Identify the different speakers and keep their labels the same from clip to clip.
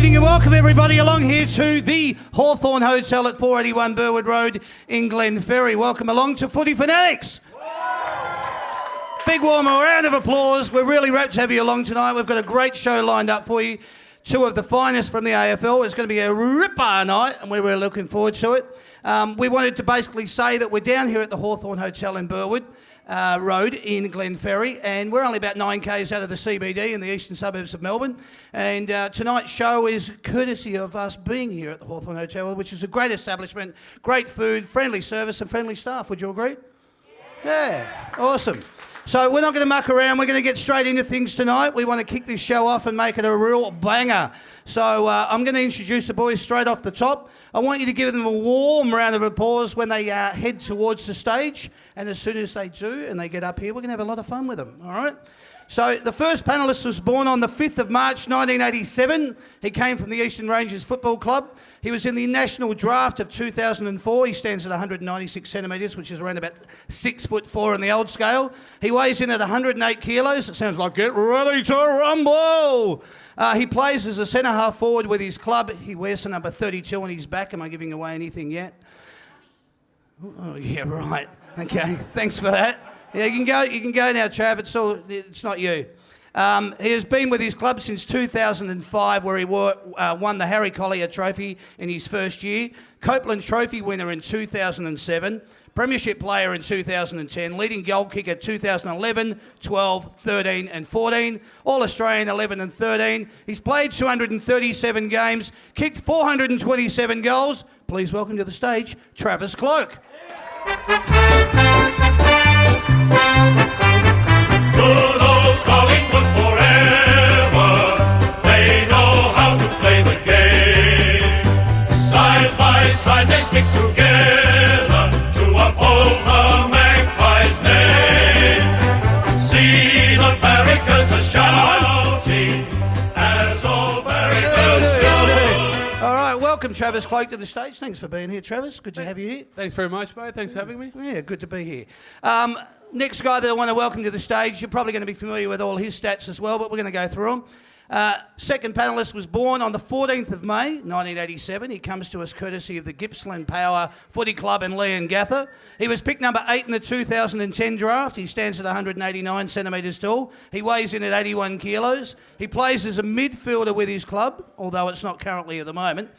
Speaker 1: evening and welcome everybody along here to the Hawthorn Hotel at 481 Burwood Road in Glenferrie. Welcome along to Footy Funatics. Big warm round of applause. We're really rapt to have you along tonight. We've got a great show lined up for you. Two of the finest from the AFL. It's going to be a ripper night and we're really looking forward to it. We wanted to basically say that we're down here at the Hawthorn Hotel in Burwood Road in Glenferrie, and we're only about 9 k's out of the CBD in the eastern suburbs of Melbourne. And tonight's show is courtesy of us being here at the Hawthorn Hotel, which is a great establishment, great food, friendly service and friendly staff. Would you agree? Yeah, awesome. So we're not going to muck around. We're going to get straight into things tonight. We want to kick this show off and make it a real banger. So I'm going to introduce the boys straight off the top. I want you to give them a warm round of applause when they head towards the stage. And as soon as they do and they get up here, we're going to have a lot of fun with them, all right? So the first panellist was born on the 5th of March 1987. He came from the Eastern Rangers Football Club. He was in the national draft of 2004. He stands at 196 centimetres, which is around about 6'4" on the old scale. He weighs in at 108 kilos. It sounds like get ready to rumble. He plays as a centre-half forward with his club. He wears the number 32 on his back. Am I giving away anything yet? Oh, yeah, right. Okay, thanks for that. Yeah, you can go now, Trav. It's not you. He has been with his club since 2005, where he won the Harry Collier Trophy in his first year, Copeland Trophy winner in 2007, Premiership player in 2010, leading goal kicker 2011, 12, 13 and 14, All-Australian 11 and 13. He's played 237 games, kicked 427 goals. Please welcome to the stage, Travis Cloak.
Speaker 2: Good old Collingwood forever. They know how to play the game. Side by side they stick together to uphold the Magpies' name. See the barricades are shouting as all barricades shout.
Speaker 1: All right, welcome Travis Cloak to the stage. Thanks for being here, Travis. Good to have you here.
Speaker 3: Thanks very much, mate. Thanks for having me.
Speaker 1: Yeah, good to be here. Next guy that I want to welcome to the stage, you're probably going to be familiar with all his stats as well, but we're going to go through them. Second panellist was born on the 14th of May, 1987. He comes to us courtesy of the Gippsland Power Footy Club and Leongatha. He was picked number 8 in the 2010 draft. He stands at 189 centimetres tall. He weighs in at 81 kilos. He plays as a midfielder with his club, although it's not currently at the moment.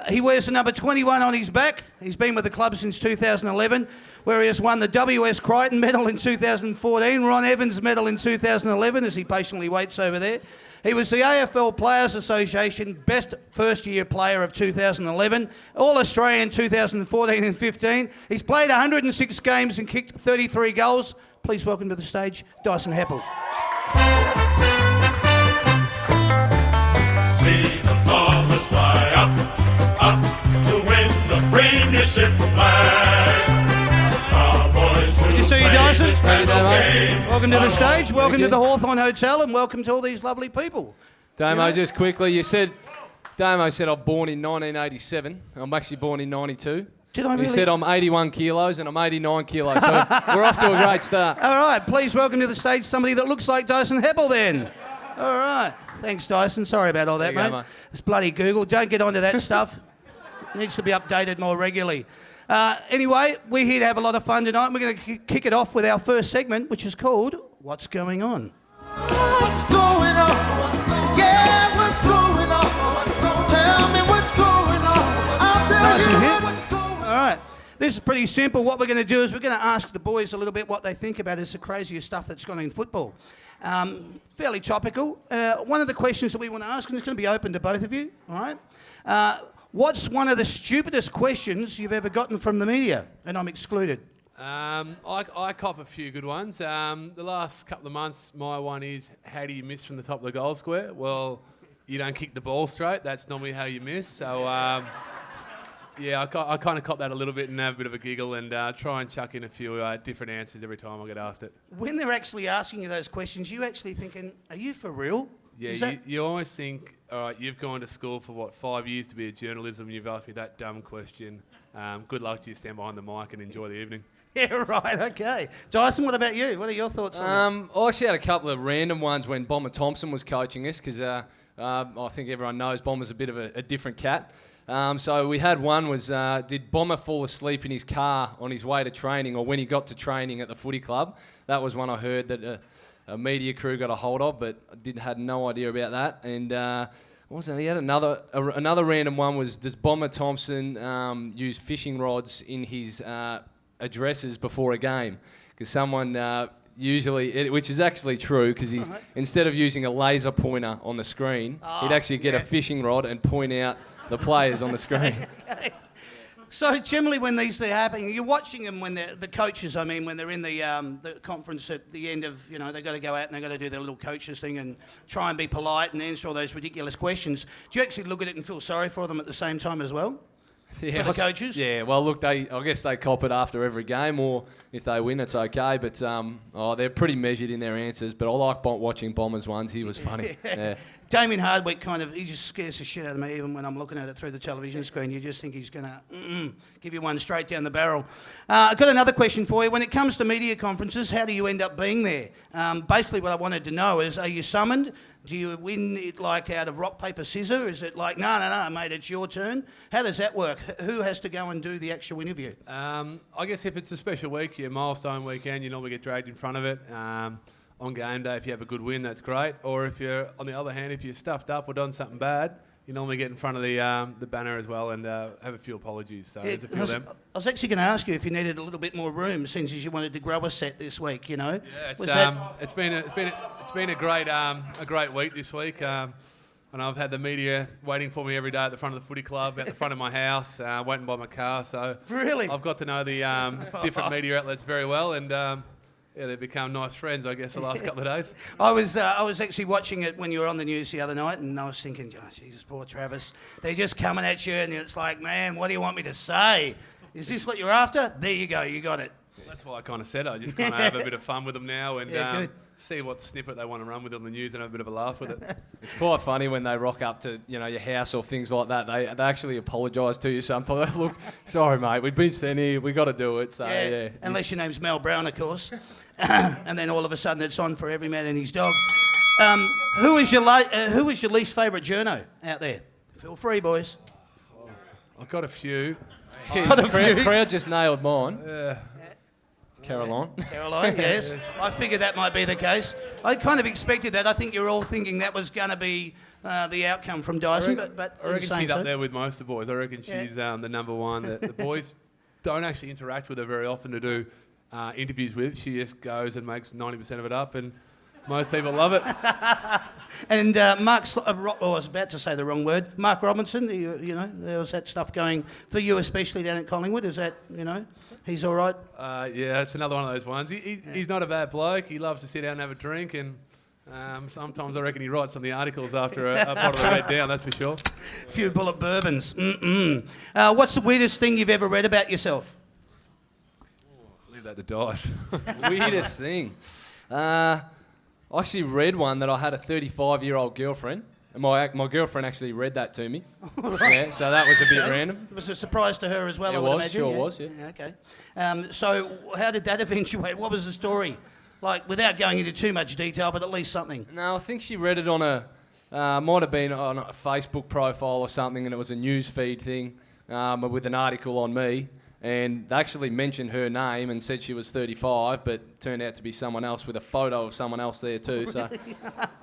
Speaker 1: He wears the number 21 on his back. He's been with the club since 2011, where he has won the W.S. Crichton Medal in 2014, Ron Evans Medal in 2011, as he patiently waits over there. He was the AFL Players Association Best First Year Player of 2011, All-Australian 2014 and 15. He's played 106 games and kicked 33 goals. Please welcome to the stage, Dyson Heppel.
Speaker 2: See the Bombers fly up to win the Premiership flag.
Speaker 1: Good to see you, Dyson.
Speaker 2: Welcome
Speaker 1: to the stage. Welcome to the Hawthorn Hotel, and welcome to all these lovely people.
Speaker 3: Damo, just quickly, Damo said I'm born in 1987. I'm actually born in 92.
Speaker 1: Did I really?
Speaker 3: He said I'm 81 kilos and I'm 89 kilos, so we're off to a great start.
Speaker 1: All right, please welcome to the stage somebody that looks like Dyson Heppel then. All right. Thanks, Dyson. Sorry about all that, mate. It's bloody Google. Don't get onto that stuff. It needs to be updated more regularly. Anyway, we're here to have a lot of fun tonight. We're going to kick it off with our first segment, which is called What's Going On?
Speaker 4: What's going on? Yeah, what's going on? Tell me what's going on. I'll tell you what's going on.
Speaker 1: All right. This is pretty simple. What we're going to do is we're going to ask the boys a little bit what they think about is the craziest stuff that's gone in football. Fairly topical. One of the questions that we want to ask, and it's going to be open to both of you, all right? What's one of the stupidest questions you've ever gotten from the media? And I'm excluded.
Speaker 3: I cop a few good ones. The last couple of months, my one is, how do you miss from the top of the goal square? Well, you don't kick the ball straight. That's normally how you miss. So, yeah, I kind of cop that a little bit and have a bit of a giggle and try and chuck in a few different answers every time I get asked it.
Speaker 1: When they're actually asking you those questions, you actually thinking, are you for real?
Speaker 3: Yeah, you always think, all right, you've gone to school for, 5 years to be a journalism, you've asked me that dumb question. Good luck to you, stand behind the mic and enjoy the evening.
Speaker 1: Yeah, right, okay. Dyson, what about you? What are your thoughts on that?
Speaker 3: I actually had a couple of random ones when Bomber Thompson was coaching us, because
Speaker 5: I think everyone knows Bomber's a bit of a different cat. So we had one was, did Bomber fall asleep in his car on his way to training or when he got to training at the footy club? That was one I heard that a media crew got a hold of, but I had no idea about that. And what was it? He had another random one was, does Bomber Thompson use fishing rods in his addresses before a game? Because someone usually, which is actually true, because he's instead of using a laser pointer on the screen, he'd actually get a fishing rod and point out the players on the screen.
Speaker 1: Okay. So generally when these things are happening, you're watching them when the coaches, when they're in the conference at the end of, they've got to go out and they've got to do their little coaches thing and try and be polite and answer all those ridiculous questions. Do you actually look at it and feel sorry for them at the same time as well?
Speaker 5: Yeah,
Speaker 1: for the coaches?
Speaker 5: Yeah, well, look, I guess they cop it after every game, or if they win, it's okay. But they're pretty measured in their answers. But I like watching Bombers ones. He was funny. Yeah.
Speaker 1: Damien Hardwick he just scares the shit out of me even when I'm looking at it through the television screen. You just think he's going to give you one straight down the barrel. I've got another question for you. When it comes to media conferences, how do you end up being there? Basically what I wanted to know is, are you summoned? Do you win it like out of rock, paper, scissors? Is it like, no, mate, it's your turn? How does that work? Who has to go and do the actual interview?
Speaker 3: I guess if it's a special week, your milestone weekend, you normally get dragged in front of it. On game day, if you have a good win, that's great. Or if you're, on the other hand, if you're stuffed up or done something bad, you normally get in front of the banner as well and have a few apologies. So there's a few of them.
Speaker 1: I was actually going to ask you if you needed a little bit more room, since you wanted to grow a set this week.
Speaker 3: Yeah, it's been a great week this week. And I've had the media waiting for me every day at the front of the footy club, at the front of my house, waiting by my car. So
Speaker 1: really,
Speaker 3: I've got to know the different media outlets very well, and they've become nice friends, I guess, the last couple of days.
Speaker 1: I was actually watching it when you were on the news the other night, and I was thinking, oh, Jesus, poor Travis. They're just coming at you, and it's like, man, what do you want me to say? Is this what you're after? There you go, you got it.
Speaker 3: Well, that's why I kind of said it. I just kind of have a bit of fun with them now and
Speaker 1: see
Speaker 3: what snippet they want to run with on the news and have a bit of a laugh with it.
Speaker 5: It's quite funny when they rock up to your house or things like that. They actually apologise to you sometimes. Look, sorry, mate, we've been sent here. We've got to do it. So yeah.
Speaker 1: Unless your name's Mel Brown, of course. And then all of a sudden it's on for every man and his dog. Who was your least favourite journo out there? Feel free, boys.
Speaker 3: I've got a few.
Speaker 5: Crowd just nailed mine. Caroline,
Speaker 1: yes. I figured that might be the case. I kind of expected that. I think you're all thinking that was going to be the outcome from Dyson. But
Speaker 3: I reckon she's up there with most of the boys. I reckon she's the number one. The boys don't actually interact with her very often to do interviews with. She just goes and makes 90% of it up, and most people love it.
Speaker 1: And Mark, I was about to say the wrong word. Mark Robinson, there was that stuff going for you, especially down at Collingwood. Is that, he's all right?
Speaker 3: Yeah, it's another one of those ones. He's not a bad bloke. He loves to sit down and have a drink, and sometimes I reckon he writes some of the articles after a bottle of Red Down, that's for sure.
Speaker 1: A few bullet bourbons. What's the weirdest thing you've ever read about yourself?
Speaker 3: Leave that to Dice.
Speaker 5: Weirdest thing? I actually read one that I had a 35-year-old girlfriend, and my girlfriend actually read that to me. Yeah, so that was a bit random.
Speaker 1: It was a surprise to her as well,
Speaker 5: I would imagine. Sure was, yeah.
Speaker 1: Okay. So how did that eventuate? What was the story? Like, without going into too much detail, but at least something.
Speaker 5: No, I think she read it on might have been on a Facebook profile or something, and it was a news feed thing with an article on me. And they actually mentioned her name and said she was 35, but turned out to be someone else with a photo of someone else there too. So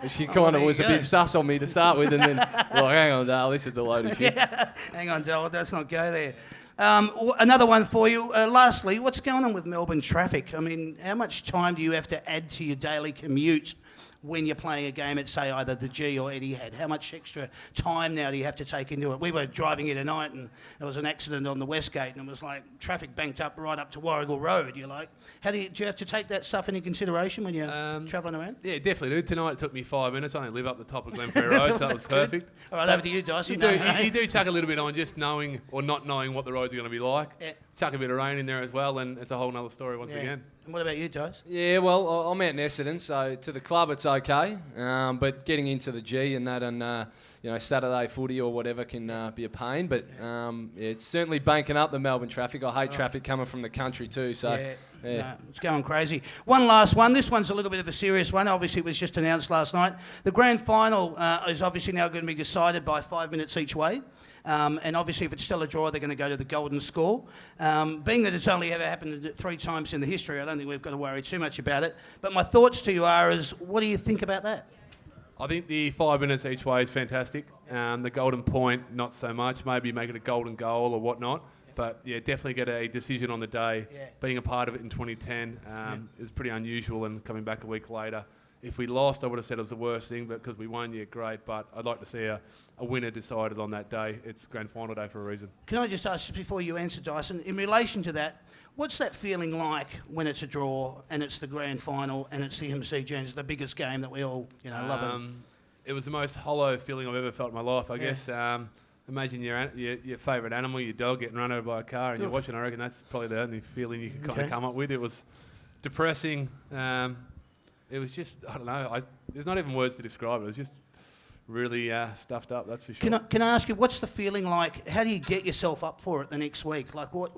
Speaker 5: she kind of was a bit sus on me to start with, and then, hang on, Dale, this is a load of shit.
Speaker 1: Yeah. Hang on, Dale, let's not go there. Another one for you. Lastly, what's going on with Melbourne traffic? I mean, how much time do you have to add to your daily commute when you're playing a game at, say, either the G or Etihad? How much extra time now do you have to take into it? We were driving here tonight and there was an accident on the Westgate and it was like traffic banked up right up to Warrigal Road. You're like, do you have to take that stuff into consideration when you're travelling around?
Speaker 3: Yeah, definitely do. Tonight it took me 5 minutes. I only live up the top of Glenfair Road, so that was perfect.
Speaker 1: All right, over to you, Dyson.
Speaker 3: You do chuck a little bit on just knowing or not knowing what the roads are going to be like. Yeah. Chuck a bit of rain in there as well, and it's a whole other story once again.
Speaker 1: And what about you, Dice?
Speaker 5: Yeah, well, I'm out in Essendon, so to the club it's okay. But getting into the G and that, and Saturday footy or whatever can be a pain. But it's certainly banking up the Melbourne traffic. I hate traffic coming from the country too. So
Speaker 1: No, it's going crazy. One last one. This one's a little bit of a serious one. Obviously, it was just announced last night. The grand final is obviously now going to be decided by 5 minutes each way. And obviously, if it's still a draw, they're going to go to the golden score. Being that it's only ever happened 3 times in the history, I don't think we've got to worry too much about it. But my thoughts to you are, what do you think about that?
Speaker 3: I think the 5 minutes each way is fantastic. The golden point, not so much. Maybe make it a golden goal or whatnot. But yeah, definitely get a decision on the day.
Speaker 1: Yeah.
Speaker 3: Being a part of it in 2010 is pretty unusual, and coming back a week later. If we lost, I would have said it was the worst thing, but because we won, yeah, great. But I'd like to see a winner decided on that day. It's grand final day for a reason.
Speaker 1: Can I just ask, just before you answer, Dyson, in relation to that, what's that feeling like when it's a draw and it's the grand final and it's the MCG and it's the biggest game that we all love?
Speaker 3: It was the most hollow feeling I've ever felt in my life, I guess. Imagine your favourite animal, your dog, getting run over by a car and you're watching. I reckon that's probably the only feeling you can kind of come up with. It was depressing. It was just, I don't know, there's not even words to describe it. It was just really stuffed up, that's for sure.
Speaker 1: Can I ask you, what's the feeling like? How do you get yourself up for it the next week? Like, what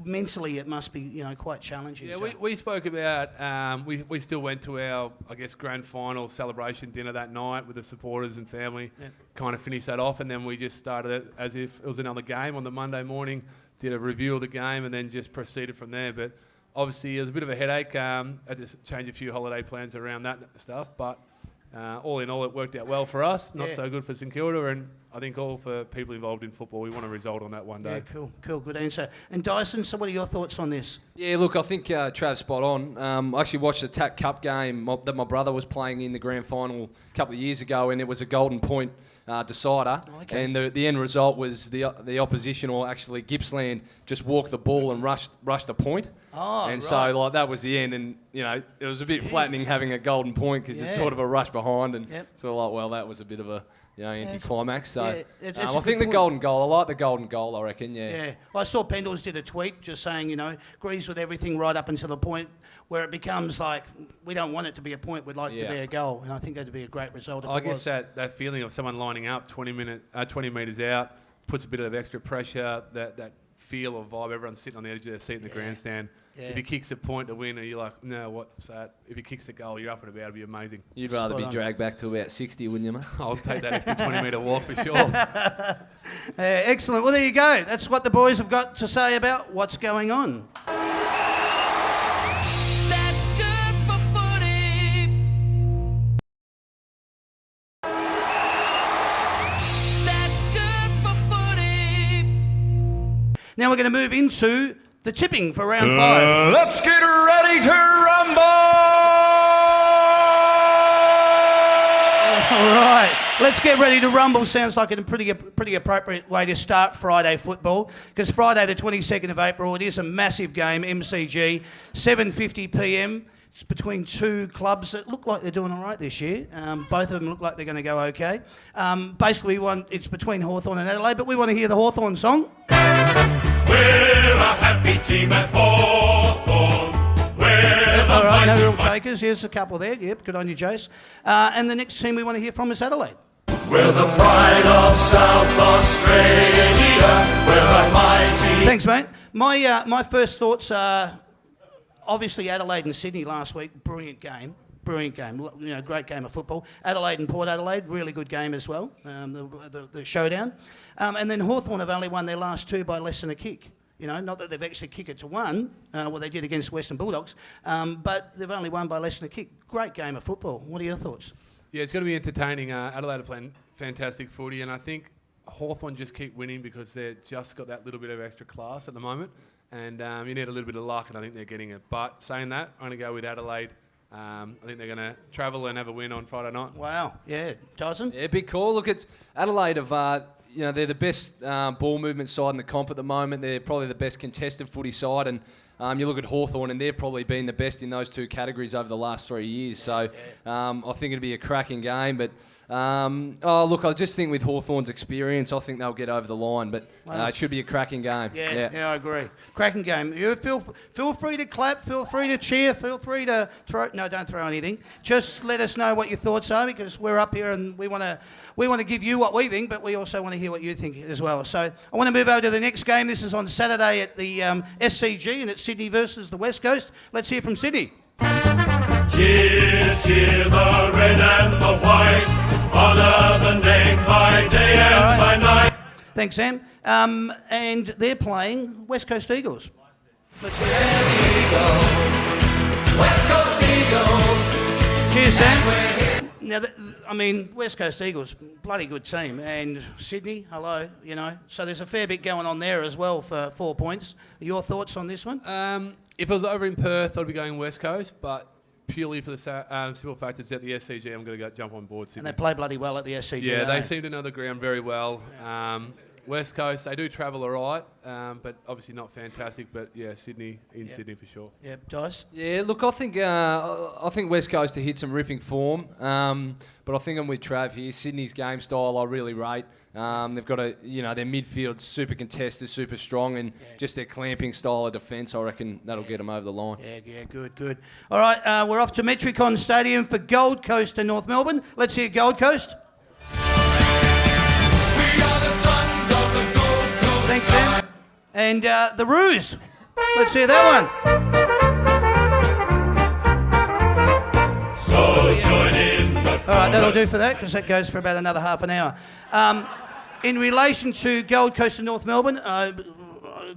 Speaker 1: mentally it must be, quite challenging.
Speaker 3: Yeah, we spoke about, we still went to our, I guess, grand final celebration dinner that night with the supporters and family, kind of finished that off, and then we just started it as if it was another game on the Monday morning, did a review of the game, and then just proceeded from there. But obviously, it was a bit of a headache. I had to change a few holiday plans around that stuff, but all in all, it worked out well for us. Not so good for St Kilda, and I think all for people involved in football. We want a result on that one day.
Speaker 1: Yeah, cool, good answer. And Dyson, so what are your thoughts on this?
Speaker 5: Yeah, look, I think Trav's spot on. I actually watched the TAC Cup game that my brother was playing in the grand final a couple of years ago, and it was a golden point decider.
Speaker 1: Okay.
Speaker 5: And the end result was the opposition, or actually Gippsland, just walked the ball and rushed a point.
Speaker 1: Oh,
Speaker 5: and
Speaker 1: right.
Speaker 5: so that was the end, and it was a bit flattening having a golden point because you're sort of a rush behind, and sort of like, well, that was a bit of a anti-climax. So I think the golden goal. I like the golden goal. I reckon. Yeah.
Speaker 1: Well, I saw Pendles did a tweet just saying, agrees with everything right up until the point where it becomes like we don't want it to be a point. We'd like it to be a goal, and I think that'd be a great result. If
Speaker 3: I guess that feeling of someone lining up 20 metres out puts a bit of extra pressure. That feel or vibe, everyone's sitting on the edge of their seat in the grandstand. If he kicks a point to win, you're like, no, what's that? If he kicks a goal, you're up and about. It'd be amazing.
Speaker 5: You'd rather be dragged back to about 60, wouldn't you, mate?
Speaker 3: I'll take that extra 20-metre walk for sure.
Speaker 1: Excellent. Well, there you go. That's what the boys have got to say about what's going on.
Speaker 4: That's good for footy. That's good for footy.
Speaker 1: Now we're going to move into the tipping for round 5.
Speaker 2: Let's get ready to rumble!
Speaker 1: All right, let's get ready to rumble. Sounds like a pretty appropriate way to start Friday football, because Friday the 22nd of April, it is a massive game, MCG, 7:50 p.m. It's between 2 clubs that look like they're doing all right this year. Both of them look like they're going to go okay. Basically, it's between Hawthorn and Adelaide, but we want to hear the Hawthorn song.
Speaker 2: We're a happy team at Hawthorn. We're the
Speaker 1: All right, no
Speaker 2: mighty
Speaker 1: real takers. Here's a couple there. Yep, good on you, Jace. And the next team we want to hear from is Adelaide.
Speaker 2: We're the pride of South Australia. We're the mighty.
Speaker 1: Thanks, mate. My first thoughts are obviously Adelaide and Sydney last week. Brilliant game. Great game of football. Adelaide and Port Adelaide, really good game as well. The showdown. And then Hawthorn have only won their last 2 by less than a kick. Not that they've actually kicked it to 1, what they did against Western Bulldogs, but they've only won by less than a kick. Great game of football. What are your thoughts?
Speaker 3: Yeah, it's going to be entertaining. Adelaide are playing fantastic footy, and I think Hawthorn just keep winning because they've just got that little bit of extra class at the moment, and you need a little bit of luck, and I think they're getting it. But saying that, I'm going to go with Adelaide. I think they're going to travel and have a win on Friday night.
Speaker 1: Wow, yeah. Dyson?
Speaker 5: Yeah, big call. Look, it's Adelaide have, they're the best ball movement side in the comp at the moment. They're probably the best contested footy side, and You look at Hawthorn, and they've probably been the best in those two categories over the last 3 years. So I think it'll be a cracking game. But look, I just think with Hawthorn's experience, I think they'll get over the line. But it should be a cracking game.
Speaker 1: Yeah, I agree. Cracking game. You feel free to clap, feel free to cheer, feel free to throw. No, don't throw anything. Just let us know what your thoughts are, because we're up here and we want to give you what we think, but we also want to hear what you think as well. So I want to move over to the next game. This is on Saturday at the SCG, and it's Sydney versus the West Coast. Let's hear from Sydney.
Speaker 2: Cheer, cheer the red and the white, honour the name by day and by night.
Speaker 1: Thanks, Sam. And they're playing West Coast Eagles. Let's hear it.
Speaker 4: West Coast Eagles.
Speaker 1: Cheers, Sam. Now, West Coast Eagles, bloody good team. And Sydney, hello, So there's a fair bit going on there as well for 4 points. Your thoughts on this one?
Speaker 3: If I was over in Perth, I'd be going West Coast, but purely for the simple fact it's at the SCG, I'm going to jump on board Sydney.
Speaker 1: And they play bloody well at the SCG.
Speaker 3: Yeah, they seem to know the ground very well. West Coast, they do travel all right, but obviously not fantastic. But yeah, Sydney Sydney for sure.
Speaker 1: Yeah, Dice.
Speaker 5: Yeah, look, I think West Coast to hit some ripping form, but I think I'm with Trav here. Sydney's game style I really rate. They've got their midfield's super contested, super strong, and just their clamping style of defence, I reckon that'll get them over the line.
Speaker 1: Yeah, good. All right, we're off to Metricon Stadium for Gold Coast and North Melbourne. Let's hear Gold Coast. Thanks, Sam. And the Roos. Let's hear that one.
Speaker 2: So join in the
Speaker 1: All right, that'll do for that, because that goes for about another half an hour. In relation to Gold Coast and North Melbourne, I've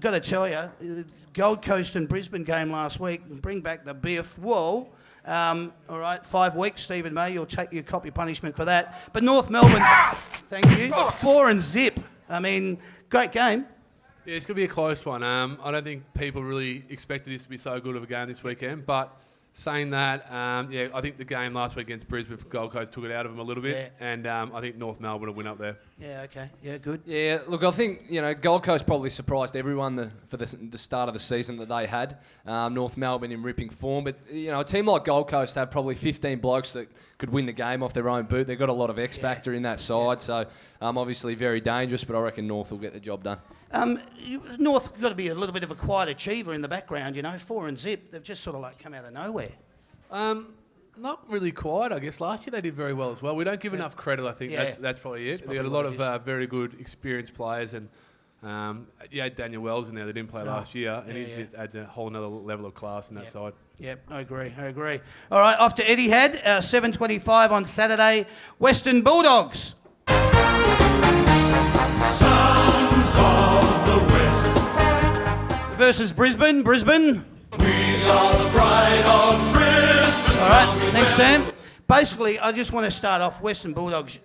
Speaker 1: got to tell you, the Gold Coast and Brisbane game last week, bring back the biff. Whoa. All right, 5 weeks, Stephen May, you'll take your copy punishment for that. But North Melbourne, thank you, 4-0. Great game.
Speaker 3: Yeah, it's going to be a close one. I don't think people really expected this to be so good of a game this weekend, but saying that, I think the game last week against Brisbane for Gold Coast took it out of them a little bit, and I think North Melbourne will win up there.
Speaker 1: Yeah, okay. Yeah, good.
Speaker 5: Yeah, look, I think, Gold Coast probably surprised everyone for the start of the season that they had. North Melbourne in ripping form, but, a team like Gold Coast have probably 15 blokes that could win the game off their own boot. They've got a lot of X factor in that side, so obviously very dangerous, but I reckon North will get the job done.
Speaker 1: North got to be a little bit of a quiet achiever in the background, 4-0. They've just sort of come out of nowhere.
Speaker 3: Not really quite, I guess. Last year they did very well as well. We don't give enough credit, I think. That's probably it. They got a lot of very good experienced players, and Daniel Wells in there that didn't play last year, and he just adds a whole another level of class in that side.
Speaker 1: Yep, I agree. All right, off to Etihad, 7:25 on Saturday. Western Bulldogs.
Speaker 2: Sons of the West
Speaker 1: Versus Brisbane.
Speaker 2: We are the pride of Brisbane.
Speaker 1: All right, thanks, Sam. Basically, I just want to start off Western Bulldogs.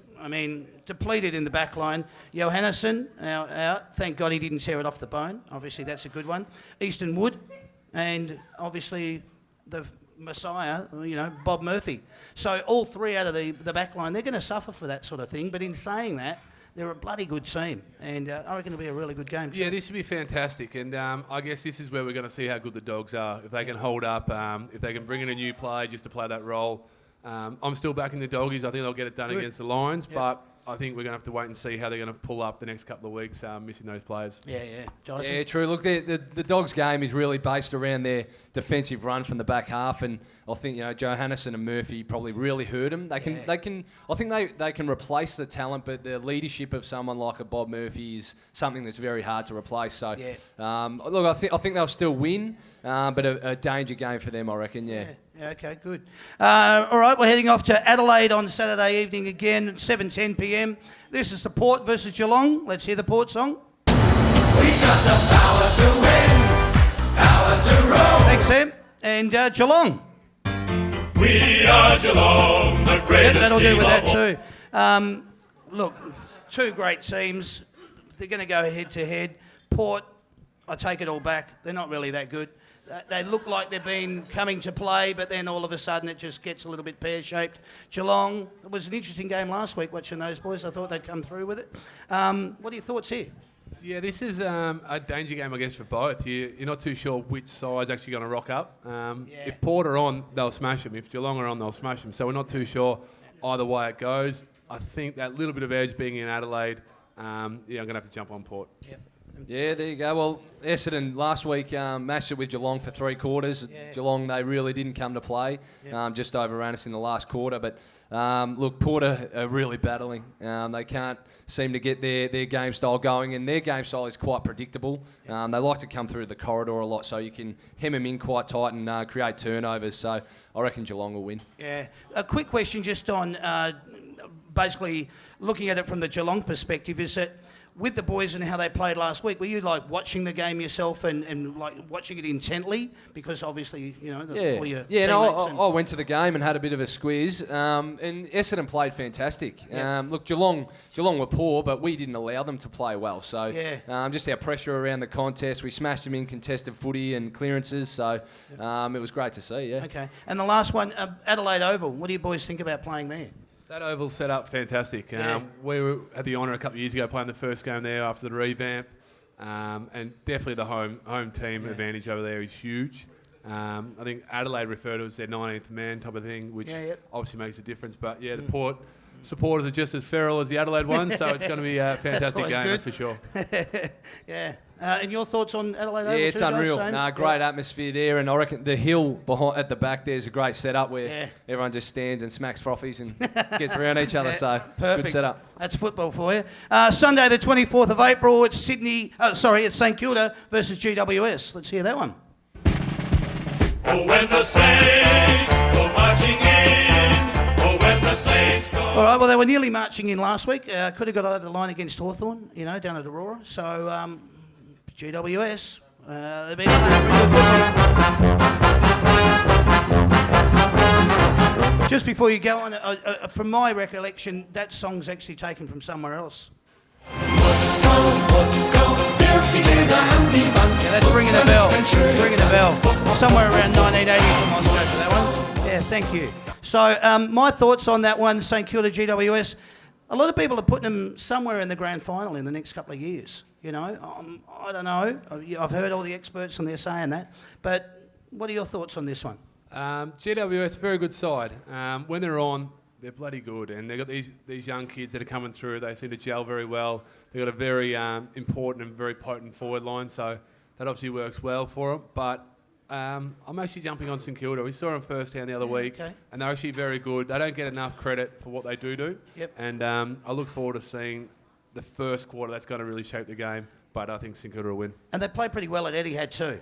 Speaker 1: Depleted in the back line. Johannesson, out. Thank God he didn't tear it off the bone. Obviously, that's a good one. Easton Wood, and obviously the Messiah, Bob Murphy. So all three out of the back line, they're going to suffer for that sort of thing. But in saying that, they're a bloody good team, and I reckon it'll be a really good game.
Speaker 3: Yeah, this should be fantastic, and I guess this is where we're going to see how good the Dogs are. If they can hold up, if they can bring in a new player just to play that role. I'm still backing the Doggies. I think they'll get it done against the Lions, but I think we're going to have to wait and see how they're going to pull up the next couple of weeks, missing those players.
Speaker 1: Dyson?
Speaker 5: Yeah, true. Look, the Dogs' game is really based around their defensive run from the back half, and I think Johannesson and Murphy probably really hurt them. They can. I think they can replace the talent, but the leadership of someone like a Bob Murphy is something that's very hard to replace. So, look, I think they'll still win, but a danger game for them, I reckon. Yeah,
Speaker 1: okay, good. All right, we're heading off to Adelaide on Saturday evening again, 7:10 p.m. This is the Port versus Geelong. Let's hear the Port song.
Speaker 4: We got the power to win, power to roll.
Speaker 1: Thanks, Sam. And Geelong.
Speaker 2: We are Geelong, the greatest
Speaker 1: that'll do
Speaker 2: team
Speaker 1: with
Speaker 2: of
Speaker 1: that
Speaker 2: all.
Speaker 1: too. Look, two great teams. They're going to go head to head. Port, I take it all back. They're not really that good. They look like they've been coming to play, but then all of a sudden it just gets a little bit pear-shaped. Geelong, it was an interesting game last week watching those boys. I thought they'd come through with it. What are your thoughts here?
Speaker 3: Yeah, this is a danger game, I guess, for both. You're not too sure which side's actually going to rock up. If Port are on, they'll smash them. If Geelong are on, they'll smash them. So we're not too sure either way it goes. I think that little bit of edge being in Adelaide, I'm going to have to jump on Port.
Speaker 1: Yep.
Speaker 5: Yeah, there you go. Well, Essendon last week matched it with Geelong for 3 quarters.
Speaker 1: Yeah.
Speaker 5: Geelong, they really didn't come to play. Just overran us in the last quarter. But look, Port are really battling. They can't seem to get their game style going, and their game style is quite predictable. They like to come through the corridor a lot, so you can hem them in quite tight and create turnovers. So I reckon Geelong will win.
Speaker 1: Yeah. A quick question just on basically looking at it from the Geelong perspective is that with the boys and how they played last week, were you like watching the game yourself and like watching it intently? Because obviously, you know, all your teammates
Speaker 5: I went to the game and had a bit of a squeeze. And Essendon played fantastic. Look, Geelong were poor, but we didn't allow them to play well. So just our pressure around the contest, we smashed them in contested footy and clearances. So it was great to see. Yeah.
Speaker 1: Okay. And the last one, Adelaide Oval. What do you boys think about playing there?
Speaker 3: That oval's set up fantastic. We had the honour a couple of years ago playing the first game there after the revamp, and definitely the home team advantage over there is huge. I think Adelaide referred to as their 19th man type of thing, which obviously makes a difference. But the Port supporters are just as feral as the Adelaide ones, so it's going to be a fantastic game, that's for sure.
Speaker 1: And your thoughts on Adelaide Oval?
Speaker 5: Yeah, it's unreal. Great atmosphere there, and I reckon the hill behind at the back there's a great setup where everyone just stands and smacks frothies and gets around each other. So
Speaker 1: perfect.
Speaker 5: Good setup.
Speaker 1: That's football for you. Sunday, the 24th of April, it's it's St Kilda versus GWS. Let's hear that one.
Speaker 2: Oh, when the Saints go marching in. Oh, when the Saints go.
Speaker 1: All right. Well, they were nearly marching in last week. Could have got over the line against Hawthorn, down at Aurora. So. GWS, they've been Just before you go on, from my recollection, that song's actually taken from somewhere else. Yeah, that's ringing a bell. Ringing a bell. Somewhere around 1980 from Moscow for that one. Yeah, thank you. So my thoughts on that one, St Kilda GWS. A lot of people are putting them somewhere in the grand final in the next couple of years. I don't know. I've heard all the experts and they're saying that. But what are your thoughts on this one?
Speaker 3: GWS, very good side. When they're on, they're bloody good. And they've got these young kids that are coming through. They seem to gel very well. They've got a very important and very potent forward line. So that obviously works well for them. But I'm actually jumping on St Kilda. We saw them first hand the other week. Okay. And they're actually very good. They don't get enough credit for what they do. Yep. And I look forward to seeing the first quarter. That's going to really shape the game, but I think St Kilda will win. And they played pretty well at Etihad too.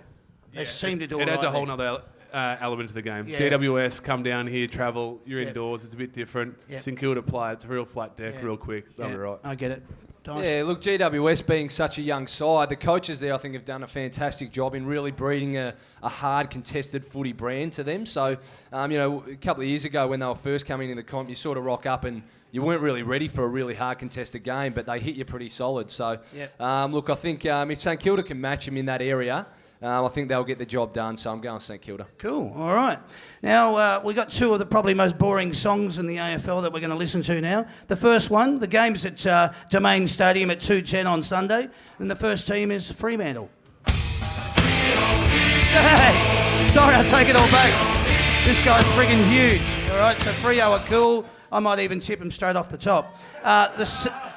Speaker 3: They seem to do it. It adds a whole other element to the game. Yeah. GWS come down here, travel. You're indoors. It's a bit different. Yep. St Kilda play. It's a real flat deck, real quick. They'll be right. I get it. Nice. Yeah, look, GWS being such a young side, the coaches there I think have done a fantastic job in really breeding a hard contested footy brand to them. So, a couple of years ago when they were first coming into the comp, you sort of rock up and you weren't really ready for a really hard contested game, but they hit you pretty solid. So, look, I think if St Kilda can match them in that area, I think they'll get the job done, so I'm going St Kilda. Cool, all right. Now, we've got two of the probably most boring songs in the AFL that we're going to listen to now. The first one, the game's at Domain Stadium at 2:10 on Sunday, and the first team is Fremantle. Hey, sorry, I take it all back. This guy's friggin' huge. All right, so Freo are cool. I might even tip him straight off the top. The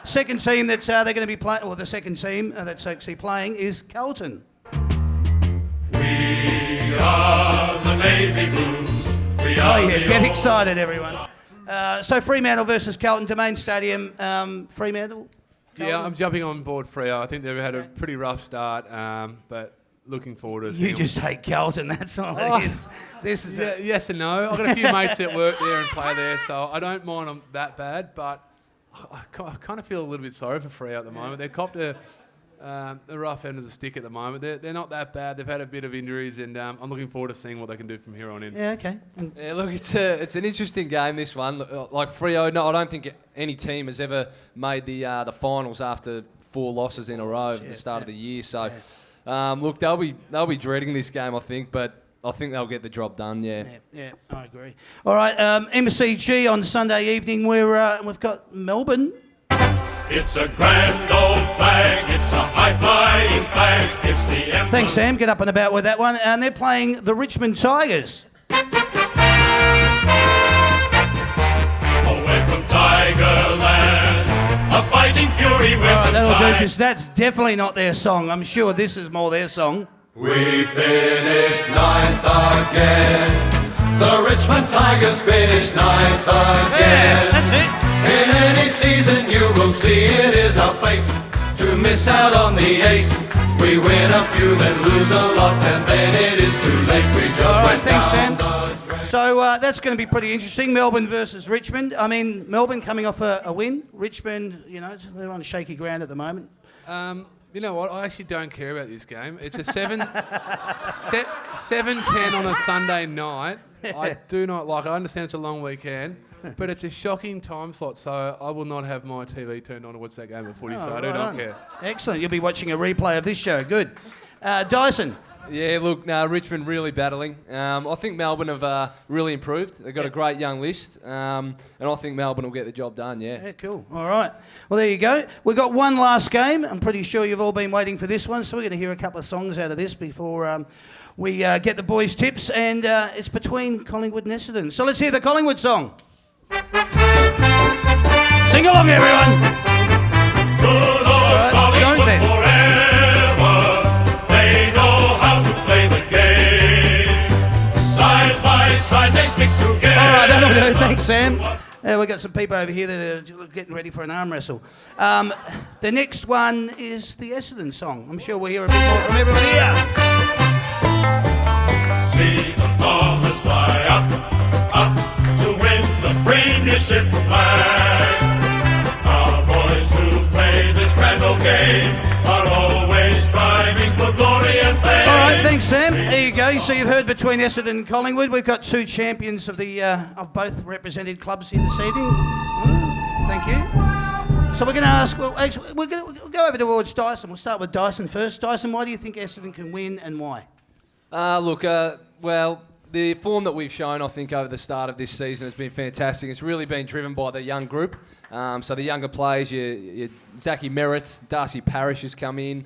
Speaker 3: second team that they're going to be playing, or the second team that's actually playing is Carlton.
Speaker 2: We are the Navy Blues.
Speaker 1: Get excited, everyone. So Fremantle versus Carlton, Domain Stadium. Fremantle? Carlton? Yeah, I'm jumping on board Freo. I think they've had a pretty rough start, but looking forward to it. You just hate Carlton, that's all it is. This is yes and no. I've got a few mates that work there and play there, so I don't mind them that bad, but I kind of feel a little bit sorry for Freo at the moment. They're copped the rough end of the stick at the moment. They're not that bad. They've had a bit of injuries, and I'm looking forward to seeing what they can do from here on in. Yeah, okay. Yeah, look, it's an interesting game, this one. Like Freo, no, I don't think any team has ever made the finals after 4 losses in a row at the start of the year. So, look, they'll be dreading this game, I think, but I think they'll get the job done. Yeah, I agree. All right, MCG on Sunday evening. We've got Melbourne
Speaker 2: It's a grand old flag, it's a high-flying flag, it's the emblem.
Speaker 1: Thanks, Sam. Get up and about with that one. And they're playing the Richmond Tigers.
Speaker 2: Away from Tigerland, a fighting fury with
Speaker 1: All right,
Speaker 2: the
Speaker 1: that'll do,
Speaker 2: tide.
Speaker 1: because that's definitely not their song. I'm sure this is more their song.
Speaker 6: We finished ninth again. The Richmond Tigers finished ninth
Speaker 1: Yeah,
Speaker 6: again.
Speaker 1: that's it.
Speaker 6: In any season you will see it is our fate to miss out on the 8. We win a few, then lose a lot, and then it is too late. We just
Speaker 1: All right,
Speaker 6: went
Speaker 1: thanks,
Speaker 6: down
Speaker 1: Sam.
Speaker 6: the drain.
Speaker 1: So that's going to be pretty interesting. Melbourne versus Richmond. I mean, Melbourne coming off a win. Richmond, you know, they're on shaky ground at the moment.
Speaker 3: You know what? I actually don't care about this game. It's a 7:10 on a Sunday night. I do not like it. I understand it's a long weekend, but it's a shocking time slot, so I will not have my TV turned on to watch that game of footy, so I do
Speaker 1: right
Speaker 3: not
Speaker 1: on.
Speaker 3: care.
Speaker 1: Excellent. You'll be watching a replay of this show. Good. Dyson.
Speaker 5: Yeah, look, Richmond really battling. I think Melbourne have really improved. They've got a great young list, and I think Melbourne will get the job done,
Speaker 1: Yeah, cool. All right. Well, there you go. We've got one last game. I'm pretty sure you've all been waiting for this one, so we're going to hear a couple of songs out of this before we get the boys' tips, and it's between Collingwood and Essendon. So let's hear the Collingwood song. Sing along, everyone.
Speaker 2: Good old
Speaker 1: don't
Speaker 2: Collingwood
Speaker 1: then.
Speaker 2: forever. They know how to play the game. Side by side they stick together.
Speaker 1: All right, that'll do. Thanks, Sam. We've got some people over here that are getting ready for an arm wrestle. The next one is the Essendon song. I'm sure we'll hear a bit more from everybody here.
Speaker 2: See the Bombers fly up, up to win the premiership flag. Our boys who play this grand old game are always striving for glory and fame.
Speaker 1: All right, thanks, Sam. There you go. So you've heard between Essendon and Collingwood. We've got two champions of the of both represented clubs here this evening. Thank you. So we're going to ask. Well, actually, we'll go over towards Dyson. We'll start with Dyson first. Dyson, why do you think Essendon can win, and why?
Speaker 5: Well, the form that we've shown, I think, over the start of this season has been fantastic. It's really been driven by the young group. So the younger players, your Zachy Merritt, Darcy Parish has come in.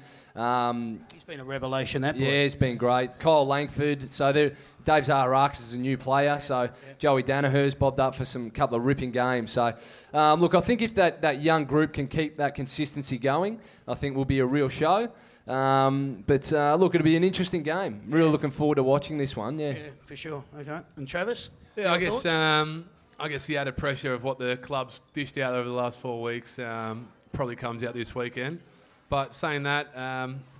Speaker 1: He's been a revelation, that boy.
Speaker 5: Yeah, it's been great. Coll Langford. So Dave Zaharakis is a new player. So Joey Danaher's bobbed up for some couple of ripping games. So, look, I think if that young group can keep that consistency going, I think will be a real show. But look, it'll be an interesting game. Really looking forward to watching this one. Yeah,
Speaker 1: for sure. Okay. And Travis?
Speaker 3: Yeah,
Speaker 1: Your thoughts?
Speaker 3: I guess the added pressure of what the club's dished out over the last 4 weeks probably comes out this weekend. But saying that,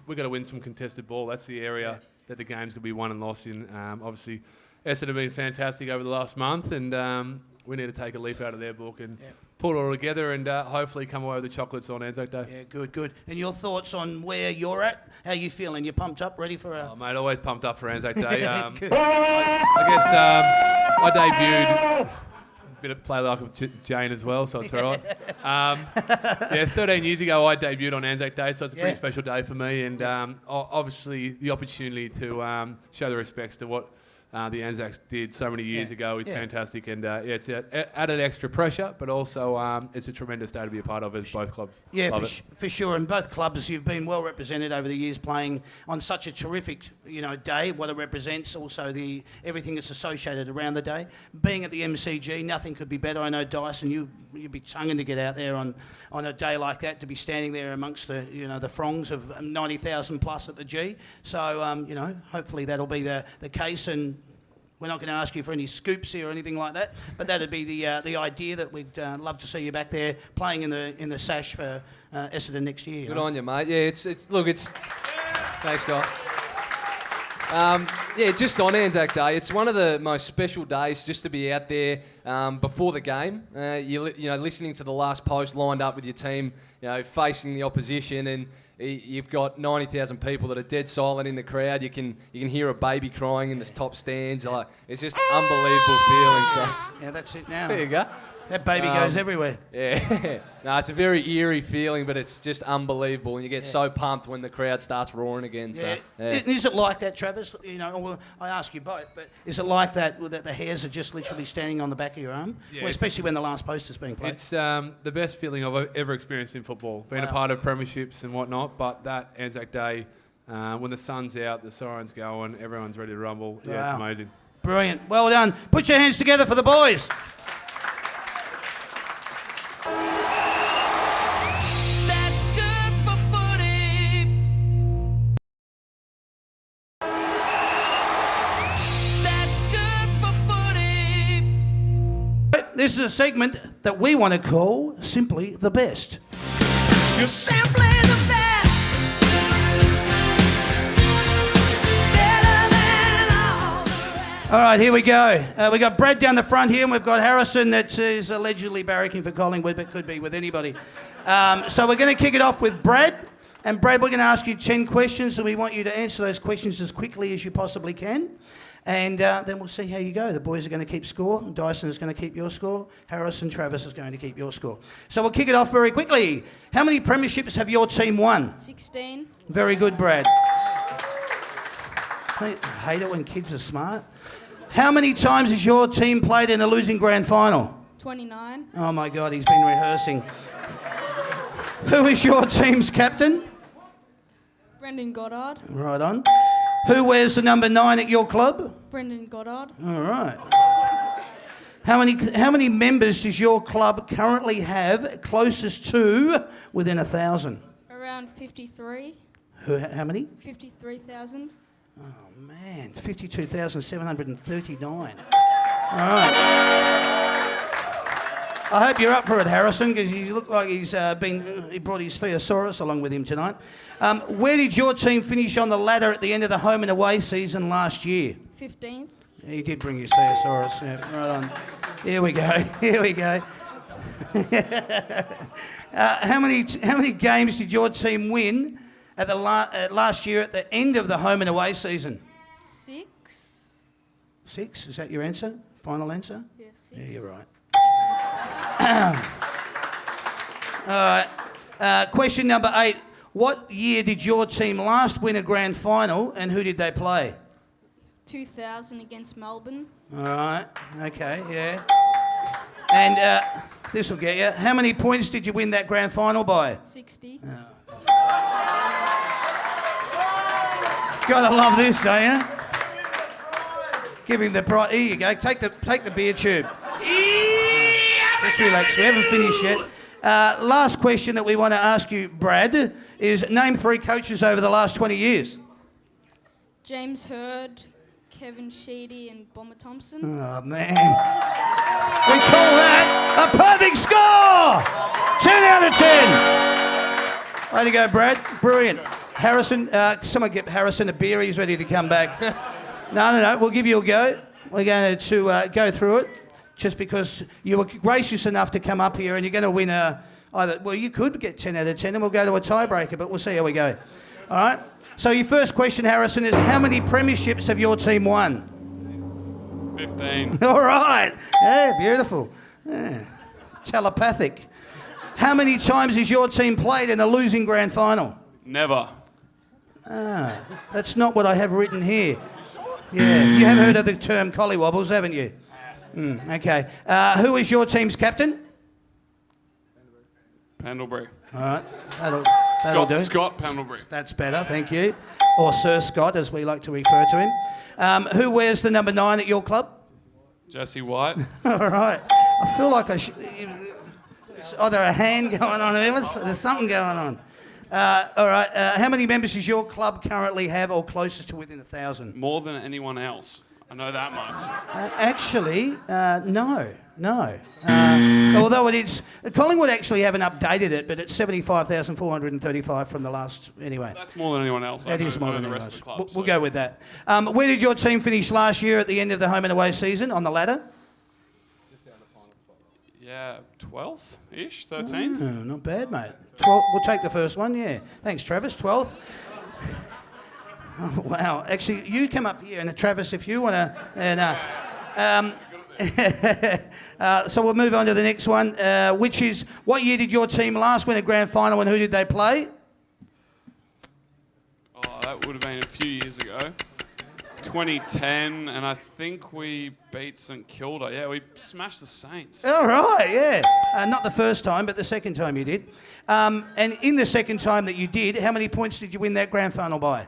Speaker 3: we've got to win some contested ball. That's the area that the game's going to be won and lost in. Obviously, Essendon have been fantastic over the last month, and we need to take a leaf out of their book and pull it all together and hopefully come away with the chocolates on Anzac Day.
Speaker 1: Yeah, good. And your thoughts on where you're at? How you feeling? You pumped up, ready for a...
Speaker 3: Oh, mate, always pumped up for Anzac Day.
Speaker 1: Good.
Speaker 3: I guess I debuted... Bit of play like with Jane as well, so it's all right. 13 years ago I debuted on Anzac Day, so it's a pretty special day for me, and obviously the opportunity to show the respects to what the Anzacs did so many years ago is fantastic, and it's added extra pressure, but also it's a tremendous day to be a part of as both clubs.
Speaker 1: Yeah, for sure. And both clubs, you've been well represented over the years, playing on such a terrific, day. What it represents, also the everything that's associated around the day. Being at the MCG, nothing could be better. I know Dyson, you'd be tonguing to get out there on a day like that, to be standing there amongst the the throngs of 90,000 plus at the G. So hopefully that'll be the case, and we're not going to ask you for any scoops here or anything like that, but that'd be the idea, that we'd love to see you back there playing in the sash for Essendon next year.
Speaker 5: Good on you, mate. Yeah, it's thanks, Scott. Just on Anzac Day, it's one of the most special days just to be out there before the game. Listening to the last post, lined up with your team, facing the opposition, and you've got 90,000 people that are dead silent in the crowd. You can hear a baby crying in the top stands. It's just unbelievable feeling. So
Speaker 1: Yeah, that's it now.
Speaker 5: there you go.
Speaker 1: That baby goes everywhere.
Speaker 5: Yeah. No, it's a very eerie feeling, but it's just unbelievable. And you get so pumped when the crowd starts roaring again.
Speaker 1: Yeah.
Speaker 5: So, yeah.
Speaker 1: Is it like that, Travis? You know, well, I ask you both, but is it like that the hairs are just literally standing on the back of your arm?
Speaker 3: Yeah,
Speaker 1: Well, especially when the last post is being played.
Speaker 3: It's the best feeling I've ever experienced in football. Being a part of premierships and whatnot, but that Anzac Day, when the sun's out, the siren's going, everyone's ready to rumble. Yeah,
Speaker 1: Wow.
Speaker 3: it's amazing.
Speaker 1: Brilliant. Well done. Put your hands together for the boys.
Speaker 7: That's good for footy. That's good for footy.
Speaker 1: This is a segment that we want to call Simply the Best.
Speaker 4: You're simply the best. Better than all the rest.
Speaker 1: All right, here we go. We got Brad down the front here, and we've got Harrison that is allegedly barracking for Collingwood, but could be with anybody. So we're going to kick it off with Brad. And Brad, we're going to ask you 10 questions, and we want you to answer those questions as quickly as you possibly can. And then we'll see how you go. The boys are going to keep score. Dyson is going to keep your score. Harrison, Travis is going to keep your score. So we'll kick it off very quickly. How many premierships have your team won?
Speaker 7: 16.
Speaker 1: Very good, Brad. I hate it when kids are smart. How many times has your team played in a losing grand final?
Speaker 7: 29.
Speaker 1: Oh my God, he's been rehearsing. Who is your team's captain?
Speaker 7: Brendan Goddard.
Speaker 1: Right on. Who wears the number 9 at your club?
Speaker 7: Brendan Goddard.
Speaker 1: All right. How many members does your club currently have closest to within 1,000?
Speaker 7: Around 53.
Speaker 1: How many?
Speaker 7: 53,000.
Speaker 1: Oh man, 52,739. All right. I hope you're up for it, Harrison, because you look like he brought his Theosaurus along with him tonight. Where did your team finish on the ladder at the end of the home and away season last year?
Speaker 7: 15th.
Speaker 1: Yeah, he did bring his Theosaurus. Yeah, right on. Here we go. Here we go. How many games did your team win at the last year at the end of the home and away season?
Speaker 7: 6.
Speaker 1: 6? Is that your answer? Final answer?
Speaker 7: Yeah, 6.
Speaker 1: Yeah, you're right. All right. Question number 8. What year did your team last win a grand final, and who did they play?
Speaker 7: 2000 against Melbourne.
Speaker 1: All right. Okay. Yeah. And this will get you. How many points did you win that grand final by?
Speaker 7: 60.
Speaker 1: Gotta love this, don't you? Give him the bright. Here you go. Take the beer tube. Just relax. We haven't finished yet. Last question that we want to ask you, Brad, is name 3 coaches over the last 20 years.
Speaker 7: James Hurd, Kevin Sheedy, and Bomber Thompson.
Speaker 1: Oh, man. We call that a perfect score! 10 out of 10. Way to go, Brad. Brilliant. Harrison, someone get Harrison a beer. He's ready to come back. No. We'll give you a go. We're going to go through it. Just because you were gracious enough to come up here, and you're going to win you could get 10 out of 10 and we'll go to a tiebreaker, but we'll see how we go. All right? So your first question, Harrison, is how many premierships have your team won?
Speaker 8: 15.
Speaker 1: All right. Yeah, beautiful. Yeah. Telepathic. How many times has your team played in a losing grand final?
Speaker 8: Never.
Speaker 1: That's not what I have written here. Yeah, you have heard of the term collywobbles, haven't you? Okay. Who is your team's captain?
Speaker 8: Pendlebury.
Speaker 1: All right. That'll do.
Speaker 8: Scott Pendlebury.
Speaker 1: That's better, thank you. Or Sir Scott, as we like to refer to him. Who wears the number 9 at your club?
Speaker 8: Jesse White.
Speaker 1: All right. I feel like there's either a hand going on or there's something going on. All right. How many members does your club currently have or closest to within 1,000?
Speaker 8: More than anyone else. I know that much.
Speaker 1: Actually, no. Although it is... Collingwood actually haven't updated it, but it's 75,435 from the last... Anyway.
Speaker 8: That's more than anyone else.
Speaker 1: That is more than
Speaker 8: the
Speaker 1: anyone
Speaker 8: rest
Speaker 1: else.
Speaker 8: of the club.
Speaker 1: We'll go with that. Where did your team finish last year at the end of the home and away season on the ladder?
Speaker 8: Yeah, 12th-ish, 13th.
Speaker 1: Oh, not bad, mate. 12th, we'll take the first one, yeah. Thanks, Travis. 12th. Oh, wow. Actually, you come up here, and Travis, if you want to... So we'll move on to the next one, which is, what year did your team last win a grand final and who did they play?
Speaker 8: Oh, that would have been a few years ago. 2010, and I think we beat St Kilda. Yeah, we smashed the Saints.
Speaker 1: All right, yeah. Not the first time, but the second time you did. And in the second time that you did, how many points did you win that grand final by?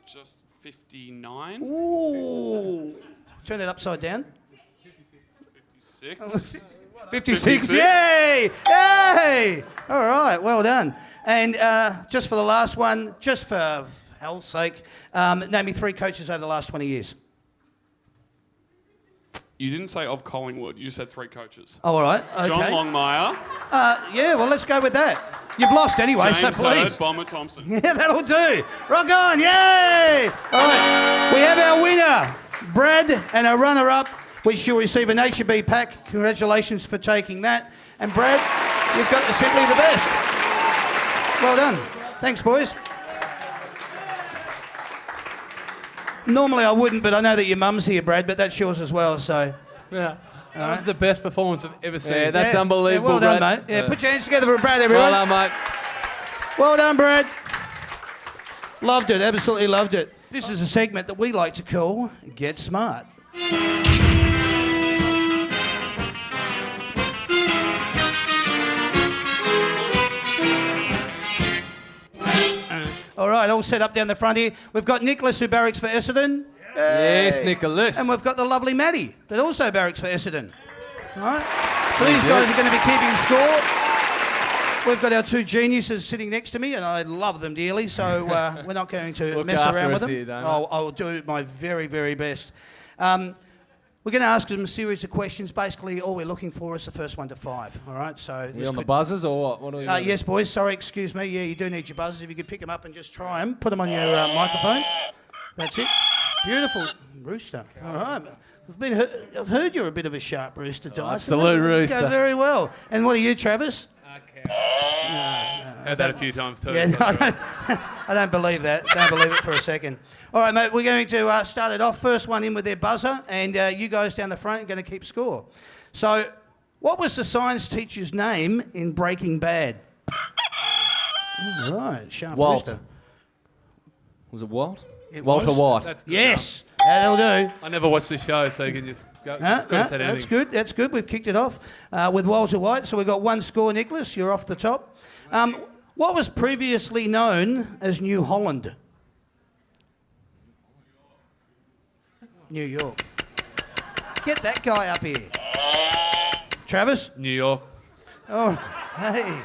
Speaker 8: Just 59.
Speaker 1: Ooh. Turn it upside down.
Speaker 8: 56.
Speaker 1: 56. Yay! Yay! All right, well done. And just for the last one, just for hell's sake, name me 3 coaches over the last 20 years.
Speaker 8: You didn't say of Collingwood. You just said 3 coaches.
Speaker 1: Oh, all right. Okay.
Speaker 8: John Longmire.
Speaker 1: Yeah, well, let's go with that. You've lost anyway,
Speaker 8: James
Speaker 1: so please.
Speaker 8: Hurd, Bomber Thompson.
Speaker 1: Yeah, that'll do. Rock on, yay! All right, we have our winner, Brad, and our runner-up, which you'll receive a Nature Bee pack. Congratulations for taking that. And Brad, you've got simply the best. Well done. Thanks, boys. Normally I wouldn't, but I know that your mum's here, Brad, but that's yours as well, so...
Speaker 5: Yeah.
Speaker 3: That was the best performance I've ever seen.
Speaker 5: Yeah, that's unbelievable,
Speaker 1: well done,
Speaker 5: Brad.
Speaker 1: mate. Yeah, put your hands together for Brad, everyone.
Speaker 5: Well done, mate.
Speaker 1: Well done, Brad. Loved it, absolutely loved it. This is a segment that we like to call Get Smart. All right, all set up down the front here. We've got Nicholas, who barracks for Essendon.
Speaker 5: Yes, Nicholas.
Speaker 1: And we've got the lovely Maddie, that also barracks for Essendon. All right. So these guys are going to be keeping score. We've got our 2 geniuses sitting next to me, and I love them dearly, so we're not going to
Speaker 5: Look
Speaker 1: mess
Speaker 5: after
Speaker 1: around
Speaker 5: us
Speaker 1: with them.
Speaker 5: here, don't
Speaker 1: I'll do my very, very best. We're going to ask them a series of questions. Basically, all we're looking for is the first one to 5. All right. So
Speaker 5: Are we on the buzzers or what? What are we doing?
Speaker 1: yes, boys. Sorry, excuse me. Yeah, you do need your buzzers. If you could pick them up and just try them, put them on your microphone. That's it. Beautiful rooster. All right. I've heard you're a bit of a sharp rooster, Dyson.
Speaker 5: Absolute rooster.
Speaker 1: Go very well. And what are you, Travis?
Speaker 3: Heard that a few times too.
Speaker 1: Yeah, no, I don't believe that. Don't believe it for a second. All right, mate, we're going to start it off. First one in with their buzzer, and you guys down the front are going to keep score. So, what was the science teacher's name in Breaking Bad? All right, sharp
Speaker 5: Walt.
Speaker 1: rooster.
Speaker 5: Was it Walt?
Speaker 1: It
Speaker 5: Walter
Speaker 1: was.
Speaker 5: White.
Speaker 3: That's good
Speaker 1: Yes, that'll do.
Speaker 3: enough. I never watched the show, so you can just go.
Speaker 1: That's good. That's good. We've kicked it off with Walter White. So we've got 1 score, Nicholas. You're off the top. What was previously known as New Holland? New York. Get that guy up here. Travis?
Speaker 3: New York.
Speaker 1: Oh, hey.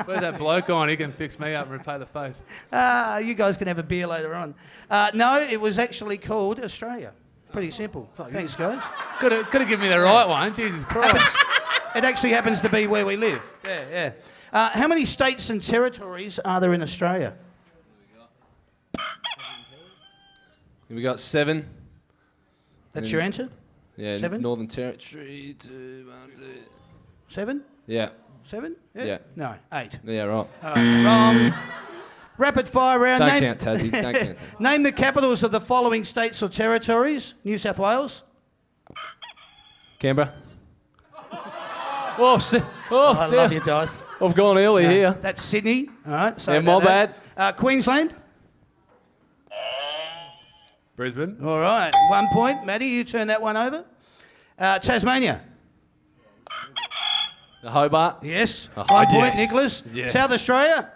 Speaker 3: Where's that bloke on? He can fix me up and repay the faith.
Speaker 1: You guys can have a beer later on. No, it was actually called Australia. Pretty simple. Thanks, guys.
Speaker 3: Could have given me the right one. Jesus Christ.
Speaker 1: It actually happens to be where we live. Yeah. How many states and territories are there in Australia?
Speaker 5: We got 7.
Speaker 1: That's your answer?
Speaker 5: Yeah,
Speaker 1: 7?
Speaker 5: Northern Territory. 2, 1, 2.
Speaker 1: 7?
Speaker 5: Yeah.
Speaker 1: 7?
Speaker 5: Yeah.
Speaker 1: No, 8.
Speaker 5: Yeah, right.
Speaker 1: Wrong. Rapid fire round.
Speaker 5: Don't count Tassie. Don't count.
Speaker 1: Name the capitals of the following states or territories. New South Wales.
Speaker 5: Canberra. Oh,
Speaker 1: I love you, Dice.
Speaker 5: I've gone early here.
Speaker 1: That's Sydney. All right. Sorry
Speaker 5: Yeah, my
Speaker 1: about that. Queensland.
Speaker 3: Brisbane.
Speaker 1: All right. 1 point. Maddie, you turn that one over. Tasmania.
Speaker 5: The Hobart.
Speaker 1: Yes.
Speaker 5: Oh,
Speaker 1: 1 point,
Speaker 5: yes.
Speaker 1: Nicholas.
Speaker 5: Yes.
Speaker 1: South Australia.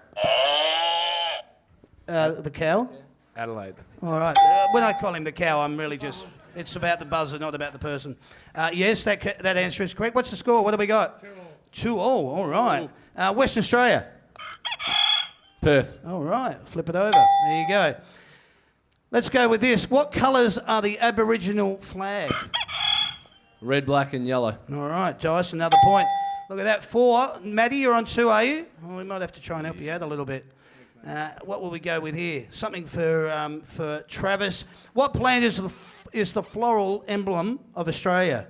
Speaker 1: The cow.
Speaker 3: Adelaide.
Speaker 1: All right. When I call him the cow, I'm really just... It's about the buzzer, not about the person. Yes, that answer is correct. What's the score? What do we got? 2-2. All right. Western Australia.
Speaker 5: Perth.
Speaker 1: All right. Flip it over. There you go. Let's go with this. What colours are the Aboriginal flag?
Speaker 5: Red, black, and yellow.
Speaker 1: All right, Dice, another point. Look at that. 4. Maddie, you're on 2, are you? Well, we might have to try and help you out a little bit. What will we go with here? Something for Travis. What plant is the floral emblem of Australia?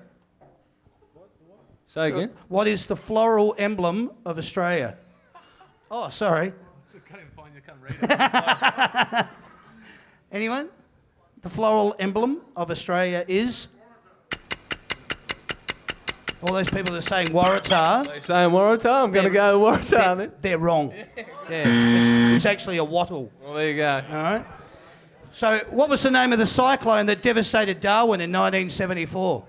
Speaker 5: Say again.
Speaker 1: What is the floral emblem of Australia? Oh, sorry.
Speaker 3: Can't even find you. Can't read it.
Speaker 1: Anyone? The floral emblem of Australia is... All those people that are saying Waratah,
Speaker 5: They're saying Waratah. I'm going to go Waratah then.
Speaker 1: they're wrong. Yeah, it's actually a wattle.
Speaker 5: Well, there you go.
Speaker 1: All right. So, what was the name of the cyclone that devastated Darwin in 1974?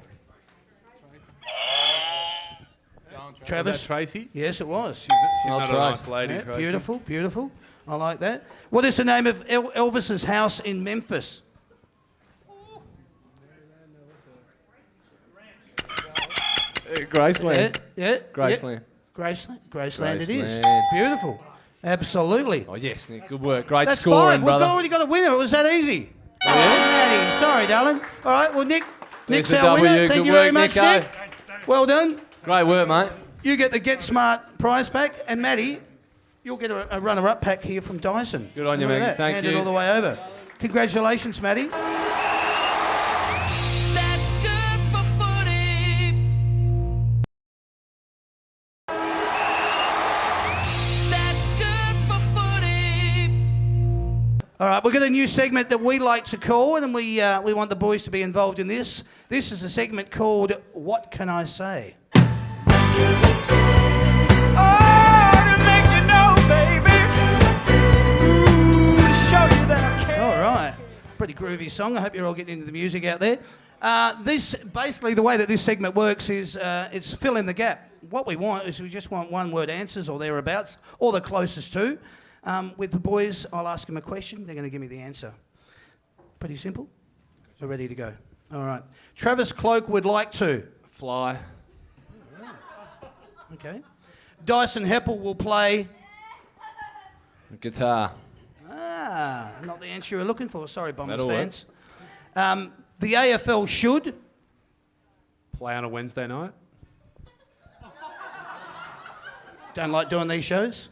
Speaker 1: Travis?
Speaker 3: Was that Tracy?
Speaker 1: Yes, it was.
Speaker 3: She's
Speaker 5: I'll
Speaker 3: not a
Speaker 5: try.
Speaker 3: nice lady,
Speaker 1: Yeah,
Speaker 3: Tracy.
Speaker 1: beautiful, beautiful. I like that. What is the name of Elvis's house in Memphis?
Speaker 5: Graceland.
Speaker 1: Yeah.
Speaker 5: Graceland.
Speaker 1: Graceland it is.
Speaker 5: Graceland.
Speaker 1: Beautiful. Absolutely.
Speaker 5: Oh, yes, Nick. Good work. Great
Speaker 1: That's
Speaker 5: scoring,
Speaker 1: 5.
Speaker 5: brother.
Speaker 1: We've already got a winner. It was that easy.
Speaker 5: Yeah.
Speaker 1: Maddie, sorry, darling. All right, well, Nick's
Speaker 5: There's a
Speaker 1: our winner.
Speaker 5: W.
Speaker 1: Thank
Speaker 5: Good
Speaker 1: you very
Speaker 5: work,
Speaker 1: much,
Speaker 5: Nico.
Speaker 1: Nick. Well done.
Speaker 5: Great work, mate.
Speaker 1: You get the Get Smart prize pack, and Maddie, you'll get a runner-up pack here from Dyson.
Speaker 5: Good on you,
Speaker 1: Look at
Speaker 5: Maggie.
Speaker 1: that.
Speaker 5: Thank
Speaker 1: Hand
Speaker 5: you.
Speaker 1: it all the way over. Congratulations, Maddie.
Speaker 9: That's good for footy. That's good for footy.
Speaker 1: All right, we've got a new segment that we like to call, and we want the boys to be involved in this. This is a segment called What Can I Say? All right, pretty groovy song. I hope you're all getting into the music out there. This basically the way that this segment works is it's fill in the gap. What we want is we just want one-word answers or thereabouts, or the closest to. With the boys, I'll ask them a question. They're going to give me the answer. Pretty simple. We're ready to go. All right. Travis Cloak would like to.
Speaker 3: Fly.
Speaker 1: Okay. Dyson Heppel will play.
Speaker 5: Guitar.
Speaker 1: Not the answer you were looking for. Sorry, Bombers
Speaker 5: That'll work.
Speaker 1: fans. The AFL should.
Speaker 3: Play on a Wednesday night.
Speaker 1: Don't like doing these shows.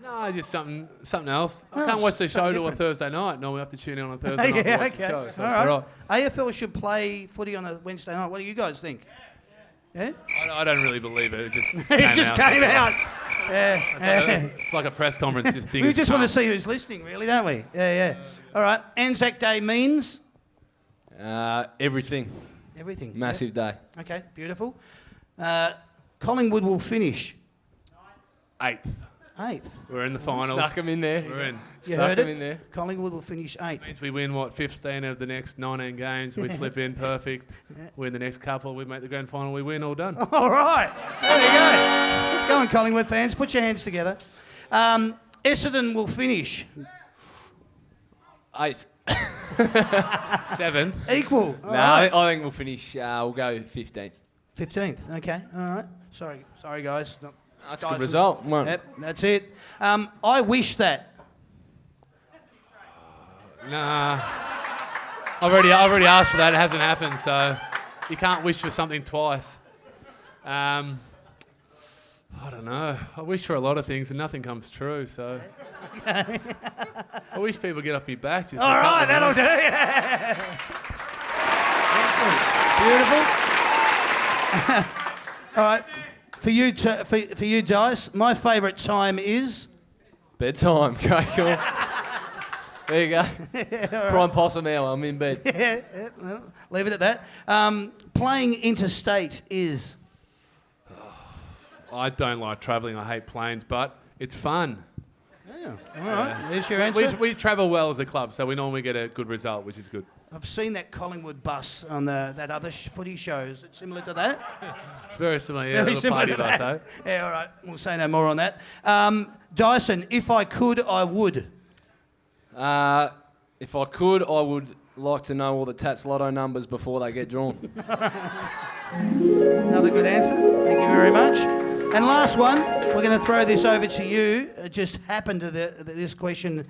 Speaker 3: No, just something else. I
Speaker 1: No,
Speaker 3: can't watch the show
Speaker 1: something
Speaker 3: till a
Speaker 1: different.
Speaker 3: Thursday night. No, we have to tune in on a Thursday night to
Speaker 1: Yeah,
Speaker 3: watch
Speaker 1: okay.
Speaker 3: the show. So
Speaker 1: All
Speaker 3: it's
Speaker 1: right.
Speaker 3: all right.
Speaker 1: AFL should play footy on a Wednesday night. What do you guys think? Yeah?
Speaker 3: I don't really believe it. It just
Speaker 1: It just came out.
Speaker 3: It's like a press conference. Just
Speaker 1: We just want to see who's listening, really, don't we? Yeah. All right. Anzac Day means
Speaker 5: Everything.
Speaker 1: everything.
Speaker 5: Massive day.
Speaker 1: Yeah. Okay, beautiful. Collingwood will finish
Speaker 3: 8th.
Speaker 1: 8th.
Speaker 3: We're in the finals.
Speaker 5: Stuck him in there.
Speaker 3: We're in.
Speaker 1: You
Speaker 5: Stuck
Speaker 1: heard
Speaker 5: him
Speaker 1: it?
Speaker 5: in there.
Speaker 1: Collingwood will finish 8th.
Speaker 3: Means we win, 15 of the next 19 games. We slip in perfect. Win the next couple. We make the grand final. We win. All done.
Speaker 1: All right. There you go. Go on, Collingwood fans. Put your hands together. Essendon will finish
Speaker 5: 8th.
Speaker 3: 7th.
Speaker 1: equal. All
Speaker 5: No,
Speaker 1: right.
Speaker 5: I think we'll finish. We'll go 15th.
Speaker 1: 15th. Okay. All right. Sorry, guys.
Speaker 5: That's a good result. Well,
Speaker 1: Yep, that's it. I wish that.
Speaker 3: Nah. I've already asked for that. It hasn't happened. So you can't wish for something twice. I don't know. I wish for a lot of things and nothing comes true. So I wish people get off me back. Just
Speaker 1: All right, that'll do. Beautiful. All right. For you, Dice, my favourite time is.
Speaker 5: bedtime. Okay, cool. There you go. Prime possum hour. I'm in bed.
Speaker 1: Yeah, well, leave it at that. Playing interstate is.
Speaker 3: I don't like travelling. I hate planes, but it's fun.
Speaker 1: Yeah. All right. There's your answer.
Speaker 3: We travel well as a club, so we normally get a good result, which is good.
Speaker 1: I've seen that Collingwood bus on that other footy show. Is it similar to that?
Speaker 3: It's very similar, yeah.
Speaker 1: Very
Speaker 3: Little
Speaker 1: similar
Speaker 3: party
Speaker 1: to
Speaker 3: bus,
Speaker 1: that.
Speaker 3: eh?
Speaker 1: Yeah, all right. We'll say no more on that. Dyson, if I could, I would.
Speaker 5: If I could, I would like to know all the Tats Lotto numbers before they get drawn.
Speaker 1: Another good answer. Thank you very much. And last one, we're going to throw this over to you. It just happened to this question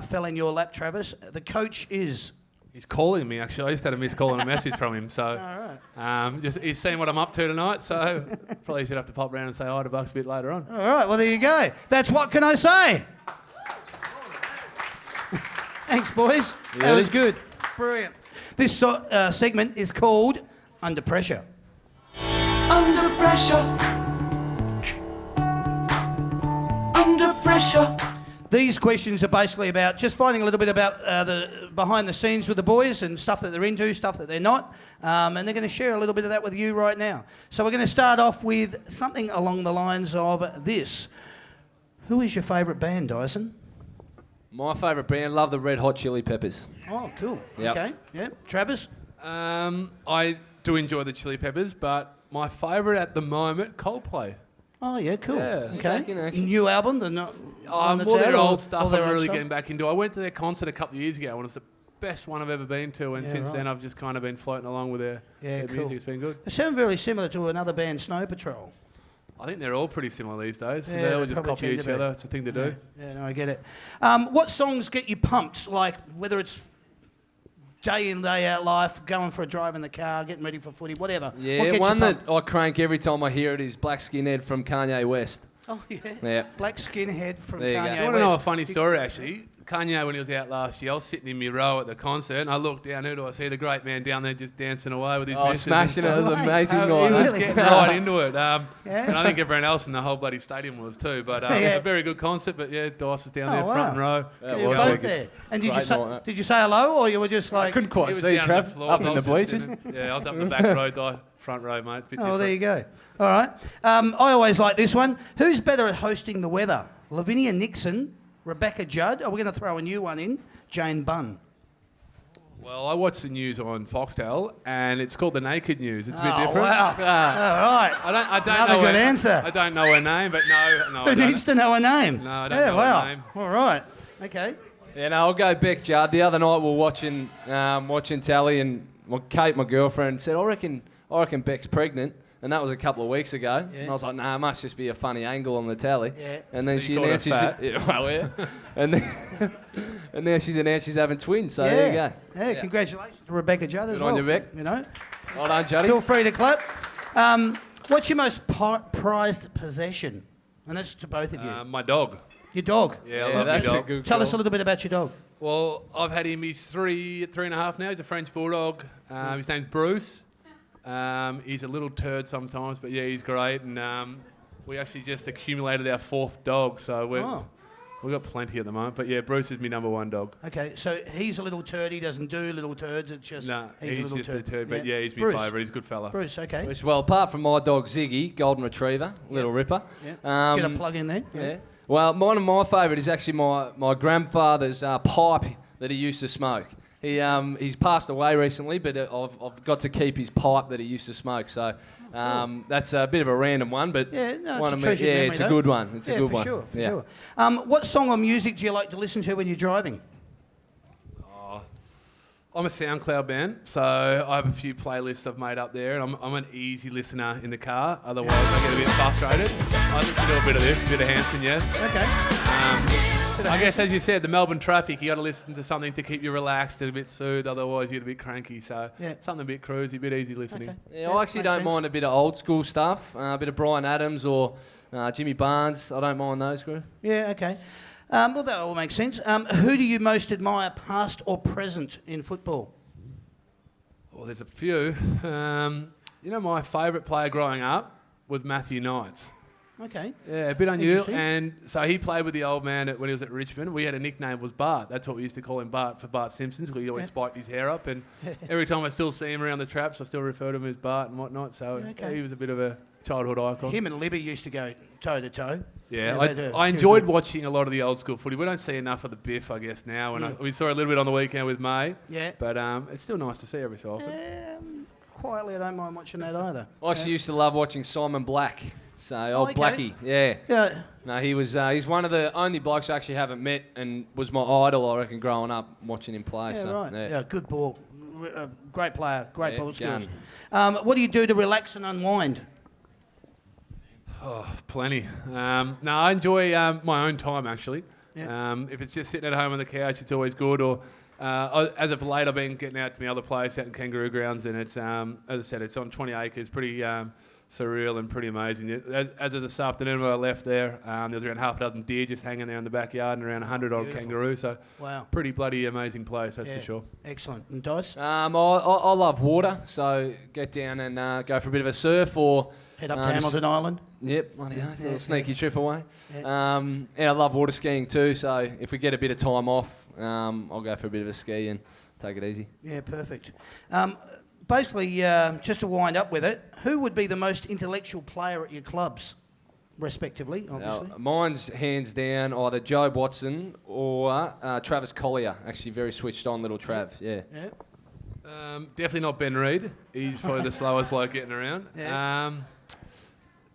Speaker 1: fell in your lap, Travis. The coach is.
Speaker 3: He's calling me, actually. I just had a missed call and a message from him. So he's seen what I'm up to tonight, so probably should have to pop round and say hi to Bucks a bit later on.
Speaker 1: All right, well, there you go. That's What Can I Say? Thanks, boys. That was good. Brilliant. This segment is called Under Pressure.
Speaker 4: Under pressure. Under pressure.
Speaker 1: These questions are basically about just finding a little bit about the behind the scenes with the boys and stuff that they're into, stuff that they're not. And they're going to share a little bit of that with you right now. So we're going to start off with something along the lines of this. Who is your favourite band, Dyson?
Speaker 5: My favourite band, love the Red Hot Chili Peppers.
Speaker 1: Oh, cool.
Speaker 5: Yep.
Speaker 1: Okay. Yeah. Travis?
Speaker 3: I do enjoy the Chili Peppers, but my favourite at the moment, Coldplay.
Speaker 1: Oh, yeah, cool.
Speaker 3: Yeah.
Speaker 1: Okay.
Speaker 5: Back in action.
Speaker 1: New album? They're not on the
Speaker 3: More
Speaker 1: town,
Speaker 3: their
Speaker 1: or-
Speaker 3: old stuff
Speaker 1: or their
Speaker 3: I'm
Speaker 1: old
Speaker 3: really
Speaker 1: stuff?
Speaker 3: getting back into. I went to their concert a couple of years ago and it was the best one I've ever been to, and
Speaker 1: Yeah,
Speaker 3: since
Speaker 1: right.
Speaker 3: then I've just kind of been floating along with their
Speaker 1: cool.
Speaker 3: music. It's been good.
Speaker 1: They sound very similar to another band, Snow Patrol.
Speaker 3: I think they're all pretty similar these days.
Speaker 1: Yeah,
Speaker 3: They all
Speaker 1: they
Speaker 3: just
Speaker 1: probably
Speaker 3: copy
Speaker 1: tend
Speaker 3: each
Speaker 1: to be.
Speaker 3: other. It's a thing to do.
Speaker 1: Yeah, no, I get it. What songs get you pumped? Like whether it's day in, day out life, going for a drive in the car, getting ready for footy, whatever. What
Speaker 5: Yeah,
Speaker 1: gets
Speaker 5: one
Speaker 1: you
Speaker 5: that I crank every time I hear it is Black Skinhead from Kanye West.
Speaker 1: Oh, yeah.
Speaker 5: Yeah.
Speaker 1: Black Skinhead from
Speaker 5: There you go.
Speaker 1: Kanye
Speaker 5: Do
Speaker 3: Do you want to know a
Speaker 1: West.
Speaker 3: funny story, actually? Kanye, when he was out last year, I was sitting in my row at the concert, and I looked down, who do I see? The great man down there just dancing away with his
Speaker 5: Oh,
Speaker 3: missus
Speaker 5: smashing it. It was an
Speaker 1: Right.
Speaker 5: amazing
Speaker 3: He
Speaker 5: night.
Speaker 3: was
Speaker 1: Really?
Speaker 3: getting right into it.
Speaker 1: Yeah.
Speaker 3: And I think everyone else in the whole bloody stadium was too. But
Speaker 1: Yeah.
Speaker 3: a very good concert. But yeah, Dice was down
Speaker 1: Oh,
Speaker 3: there, front and
Speaker 1: wow.
Speaker 3: row.
Speaker 5: That
Speaker 1: You were
Speaker 5: was
Speaker 1: both
Speaker 5: wicked.
Speaker 1: there. And did you,
Speaker 5: Great
Speaker 1: say,
Speaker 5: night.
Speaker 1: did you say hello, or you were just like...
Speaker 5: I couldn't quite
Speaker 3: He was
Speaker 5: see
Speaker 3: down on the
Speaker 5: Trav
Speaker 3: floor,
Speaker 5: up
Speaker 3: so I
Speaker 5: in the
Speaker 3: was just
Speaker 5: bleachers.
Speaker 3: sitting- Yeah, I was up the back row, front row, mate. Bit
Speaker 1: Oh, there you
Speaker 3: different.
Speaker 1: go. All right. I always like this one. Who's better at hosting the weather? Lavinia Nixon, Rebecca Judd, or we're going to throw a new one in, Jane Bunn?
Speaker 3: Well, I watch the news on Foxtel, and it's called the Naked News. It's a bit
Speaker 1: Oh,
Speaker 3: different.
Speaker 1: wow.
Speaker 5: Ah,
Speaker 1: All right.
Speaker 3: I don't
Speaker 1: Another
Speaker 3: know
Speaker 1: good
Speaker 3: her,
Speaker 1: answer.
Speaker 3: I don't know her name, but no, I
Speaker 1: Who
Speaker 3: don't.
Speaker 1: needs to know a name?
Speaker 3: No, I don't
Speaker 1: yeah,
Speaker 3: know her
Speaker 1: wow.
Speaker 3: name.
Speaker 1: All right. Okay.
Speaker 5: Yeah, no, I'll go Beck Judd. The other night we were watching Tally, and Kate, my girlfriend, said, I reckon Beck's pregnant. And that was a couple of weeks ago.
Speaker 1: Yeah.
Speaker 5: And I was like, nah, it must just be a funny angle on the tally.
Speaker 1: Yeah.
Speaker 5: And then
Speaker 3: So
Speaker 5: she
Speaker 3: you called her
Speaker 5: announced
Speaker 3: fat?
Speaker 5: yeah, well, yeah. and then and now she's announced she's having twins. So there you go.
Speaker 1: Yeah, congratulations to Rebecca Judd as
Speaker 5: Good
Speaker 1: well.
Speaker 5: on you, Beck.
Speaker 1: You know,
Speaker 5: Well done, Juddy.
Speaker 1: feel free to clap. What's your most prized possession? And that's to both of you.
Speaker 3: My dog.
Speaker 1: Your dog.
Speaker 3: Yeah, I love my
Speaker 5: that's a
Speaker 3: dog.
Speaker 5: good
Speaker 1: Tell us a
Speaker 5: call.
Speaker 1: little bit about your dog.
Speaker 3: Well, I've had him. He's three and a half now. He's a French bulldog. His name's Bruce. He's a little turd sometimes, but yeah, he's great. And we actually just accumulated our fourth dog, so we've got plenty at the moment. But yeah, Bruce is my number one dog.
Speaker 1: Okay, so he's a little turd. He doesn't do little turds. It's just
Speaker 3: No,
Speaker 1: he's
Speaker 3: he's
Speaker 1: a little
Speaker 3: just
Speaker 1: turd.
Speaker 3: a turd. But yeah, he's my
Speaker 1: Bruce.
Speaker 3: favourite. He's a good fella.
Speaker 1: Bruce, okay.
Speaker 5: Well, apart from my dog Ziggy, golden retriever, little ripper.
Speaker 1: Yeah. Get a plug in there.
Speaker 5: Yeah. Well, one of my favourite is actually my grandfather's pipe that he used to smoke. He's passed away recently, but I've got to keep his pipe that he used to smoke. So that's a bit of a random one, but
Speaker 1: Yeah, no,
Speaker 5: one
Speaker 1: it's
Speaker 5: of
Speaker 1: a
Speaker 5: me-
Speaker 1: treasured
Speaker 5: yeah,
Speaker 1: memory,
Speaker 5: it's
Speaker 1: though.
Speaker 5: a good one. It's a good
Speaker 1: for
Speaker 5: one.
Speaker 1: Sure, for
Speaker 5: yeah.
Speaker 1: sure. What song or music do you like to listen to when you're driving?
Speaker 3: I'm a SoundCloud man, so I have a few playlists I've made up there, and I'm an easy listener in the car. Otherwise, I get a bit frustrated. I listen to a bit of this, a bit of Hanson, yes.
Speaker 1: Okay.
Speaker 3: I guess, as you said, the Melbourne traffic, you got to listen to something to keep you relaxed and a bit soothed. Otherwise, you get a bit cranky. So
Speaker 1: Yeah.
Speaker 3: something a bit cruisy, a bit easy listening.
Speaker 1: Okay.
Speaker 5: Yeah, I actually
Speaker 1: makes
Speaker 5: don't
Speaker 1: sense.
Speaker 5: mind a bit of old school stuff, a bit of Brian Adams or Jimmy Barnes. I don't mind those, Gru.
Speaker 1: Yeah, okay. Well, that all makes sense. Who do you most admire, past or present, in football?
Speaker 3: Well, there's a few. My favourite player growing up was Matthew Knights.
Speaker 1: Okay.
Speaker 3: Yeah, a bit unusual.
Speaker 1: Interesting.
Speaker 3: And so he played with the old man when he was at Richmond. We had a nickname, was Bart. That's what we used to call him, Bart, for Bart Simpsons, because he always spiked his hair up. And every time I still see him around the traps, I still refer to him as Bart and whatnot. So
Speaker 1: Okay.
Speaker 3: he was a bit of a childhood icon.
Speaker 1: Him and Libby used to go toe to toe.
Speaker 3: Yeah,
Speaker 1: they do.
Speaker 3: I enjoyed watching a lot of the old school footy. We don't see enough of the Biff, I guess, now. And we saw a little bit on the weekend with May.
Speaker 1: Yeah.
Speaker 3: But it's still nice to see every so often.
Speaker 1: Quietly, I don't mind watching that either.
Speaker 5: I actually used to love watching Simon Black. So, old
Speaker 1: okay.
Speaker 5: Blackie, yeah.
Speaker 1: Yeah.
Speaker 5: No, he's one of the only blokes I actually haven't met and was my idol, I reckon, growing up watching him play.
Speaker 1: Yeah,
Speaker 5: so,
Speaker 1: right.
Speaker 5: Yeah.
Speaker 1: Yeah, good ball. Great player. Great
Speaker 5: Yeah,
Speaker 1: ball skills.
Speaker 5: gun.
Speaker 1: What do you do to relax and unwind?
Speaker 3: Oh, plenty. No, I enjoy my own time, actually.
Speaker 1: Yeah.
Speaker 3: If it's just sitting at home on the couch, it's always good. Or as of late, I've been getting out to my other place out in Kangaroo Grounds, and it's, as I said, it's on 20 acres, pretty surreal and pretty amazing. As of this afternoon when I left there, there was around half a dozen deer just hanging there in the backyard and around 100 odd kangaroos. So
Speaker 1: Wow.
Speaker 3: pretty bloody amazing place, that's for sure.
Speaker 1: Excellent. And Dice?
Speaker 5: I love water, so get down and go for a bit of a surf or
Speaker 1: Head up to Hamilton Island.
Speaker 5: Yep, a little sneaky trip away. And I love water skiing too, so if we get a bit of time off, I'll go for a bit of a ski and take it easy.
Speaker 1: Yeah, perfect. Basically, just to wind up with it, who would be the most intellectual player at your clubs, respectively, obviously?
Speaker 5: Mine's hands down either Joe Watson or Travis Collier. Actually, very switched on little Trav. Yeah.
Speaker 3: Definitely not Ben Reid. He's probably the slowest bloke getting around.
Speaker 1: Yeah.